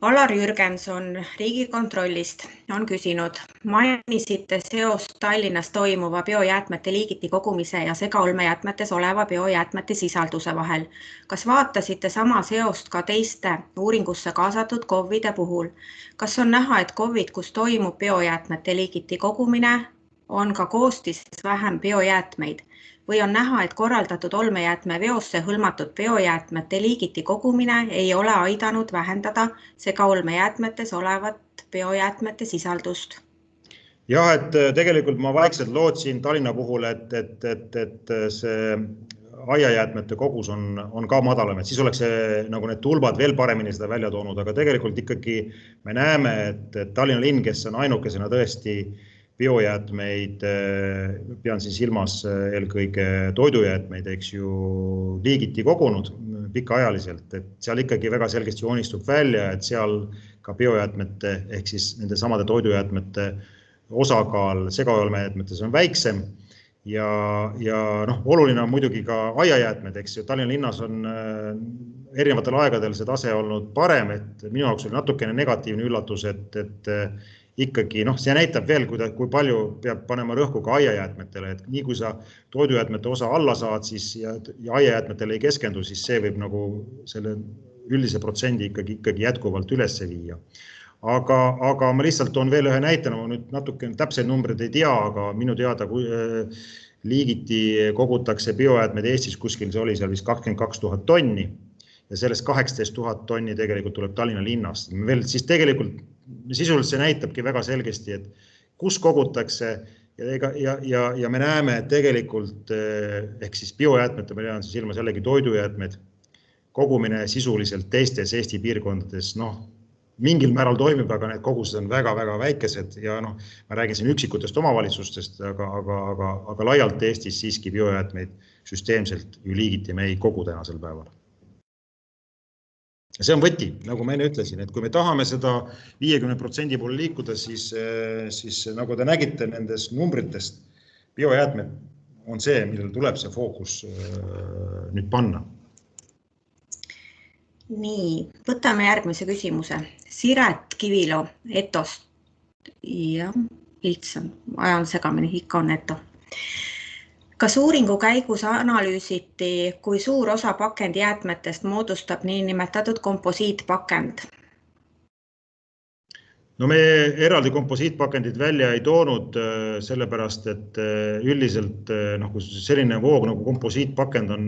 Alar Jürgenson Riigikontrollist on küsinud. Mainisite seost Tallinnas toimuva biojäätmete liigiti kogumise ja segaolmejäätmetes oleva biojäätmete sisalduse vahel. Kas vaatasite sama seost ka teiste uuringusse kaasatud KOV-ide puhul? Kas on näha, et KOV-id, kus toimub biojäätmete liigiti kogumine, on ka koostises vähem biojäätmeid? Või on näha, et korraldatud olmejäätme veosse hõlmatud biojäätmete liigiti kogumine ei ole aidanud vähendada segaolmejäätmetes olevat biojäätmete sisaldust? Jah, et tegelikult ma vaikselt lootsin Tallinna puhul, et see aiajäätmete kogus on ka madalam, et siis oleks see, nagu need tulbad veel paremini seda välja toonud, aga tegelikult ikkagi me näeme, et Tallinna linn, kes on ainukesena tõesti biojäätmeid, pean siis ilmas eelkõige toidujäätmeid, eks ju, liigiti kogunud, pikaajaliselt, et seal ikkagi väga selgesti joonistub välja, et seal ka biojäätmete ehk siis nende samade toidujäätmete osakaal segaolmejäätmetes on väiksem ja oluline on muidugi ka aiajäätmed, eks ju. Tallinna linnas on erinevatel aegadel see tase olnud parem, et minu jaoks oli natukene negatiivne üllatus, et ikkagi, see näitab veel, kui palju peab panema rõhku ka aiajäätmetele, et nii kui sa toidujäätmete osa alla saad siis ja aiajäätmetele ei keskendu, siis see võib nagu selle üldise protsendi ikkagi jätkuvalt ülesse viia. Aga ma lihtsalt toon veel ühe näitena, ma nüüd natuke täpseid numbreid ei tea, aga minu teada liigiti kogutakse biojäätmeid Eestis kuskil, see oli seal vist 22 000 tonni ja sellest 18 000 tonni tegelikult tuleb Tallinna linnast. Siis tegelikult sisuliselt see näitabki väga selgesti, et kus kogutakse ja me näeme, et tegelikult ehk siis biojäätmete, ma tean siis ilma jällegi toidujäätmed, kogumine sisuliselt teistes Eesti piirkondades, mingil määral toimib, aga need kogused on väga-väga väikesed ja ma räägin siin üksikutest omavalitsustest, aga laialt Eestis siiski biojäätmeid süsteemselt ju liigiti me ei kogu tänasel päeval. See on võti, nagu ma enne ütlesin, et kui me tahame seda 50% poole liikuda, siis nagu te nägite nendest numbritest, biojäätmed on see, millel tuleb see fookus nüüd panna. Nii, võtame järgmise küsimuse. Siret Kivilo Etost. Jah, lihtsam, ajan segamini, ikka on Eto. Kas uuringu käigus analüüsiti, kui suur osa pakendijäätmetest moodustab niinimetatud komposiitpakend? Me eraldi komposiitpakendid välja ei toonud sellepärast, et üldiselt selline voog nagu komposiitpakend on,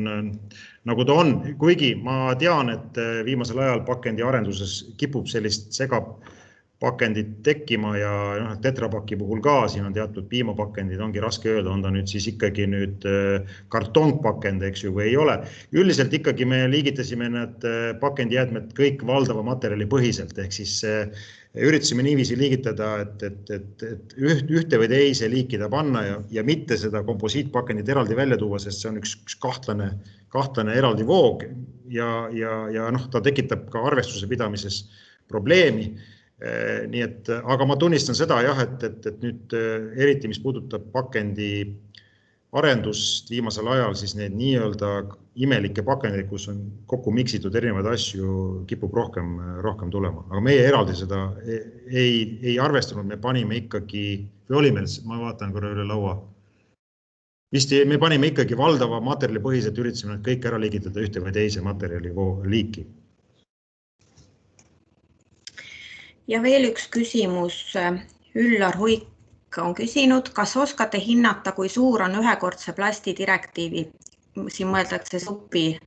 nagu ta on. Kuigi ma tean, et viimasel ajal pakendi arenduses kipub sellist segapakendit tekkima ja tetrapaki puhul ka, siin on teatud piimapakendid, ongi raske öelda, on ta nüüd siis ikkagi nüüd kartongpakend, eks ju, või ei ole. Üldiselt ikkagi me liigitasime need pakendijäätmed kõik valdava materjali põhiselt, ehk siis üritasime niiviisi liigitada, et ühte või teise liikida panna ja mitte seda komposiitpakendit eraldi välja tuua, sest see on üks kahtlane eraldi voog ja ta tekitab ka arvestuse pidamises probleemi. Nii et, aga ma tunnistan seda, et nüüd eriti, mis puudutab pakendi arendust viimasel ajal, siis need nii-öelda imelikke pakendid, kus on kokku miksitud erinevaid asju, kipub rohkem tulema. Aga meie eraldi seda ei arvestanud, me panime ikkagi, või oli meil, ma vaatan korra üle laua, vist me panime ikkagi valdava materjali põhiselt, üritasime kõik ära liigitada ühte või teise materjali liiki. Ja veel üks küsimus. Üllar Huik on küsinud, kas oskate hinnata, kui suur on ühekordse plasti direktiivi, siin mõeldakse supi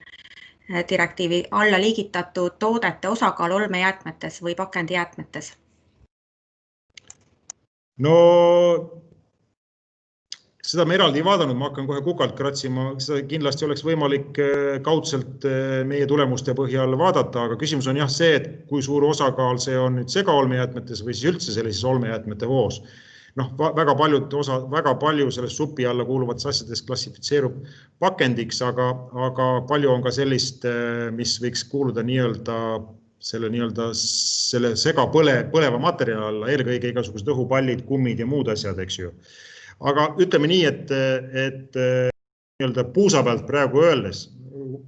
direktiivi alla liigitatud toodete osakaal olmejäätmetes või pakendijäätmetes? Seda me eraldi ei vaadanud, ma hakkan kohe kukalt kratsima, seda kindlasti oleks võimalik kaudselt meie tulemuste põhjal vaadata, aga küsimus on jah see, et kui suur osakaal see on nüüd segaolmejäätmetes või siis üldse sellises olmejäätmete voos. Väga palju sellest supi alla kuuluvates asjades klassifitseerub pakendiks, aga palju on ka sellist, mis võiks kuuluda selle segapõleva materjali alla, eelkõige igasugused õhupallid, kummid ja muud asjad, eks ju. Aga ütleme nii, et puusa pealt praegu öeldes,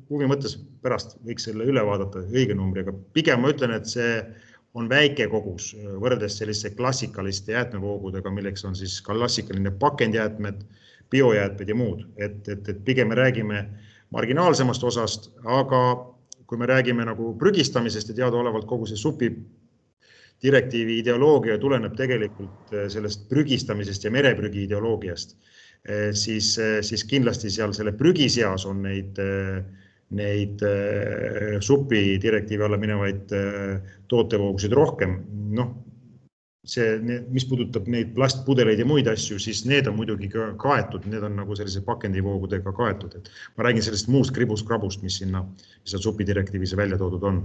huvi mõttes pärast võiks selle üle vaadata õige numbri, aga pigem ma ütlen, et see on väike kogus võrdes selliste klassikaliste jäätmevoogudega, milleks on siis klassikaline pakendjäätmed, biojäätmed ja muud. Et pigem me räägime marginaalsemast osast, aga kui me räägime nagu prügistamisest ja teadaolevalt kogu see supi direktiivi ideoloogia tuleneb tegelikult sellest prügistamisest ja mereprügi ideoloogiast, siis kindlasti seal selle prügi seas on neid supi direktiivi alla minevaid tootevoogusid rohkem. Mis puudutab neid plastpudeleid ja muid asju, siis need on muidugi kaetud, need on nagu sellise pakendivoogudega kaetud. Ma räägin sellest muust kribuskrabust, mis seal supi direktiivis välja toodud on.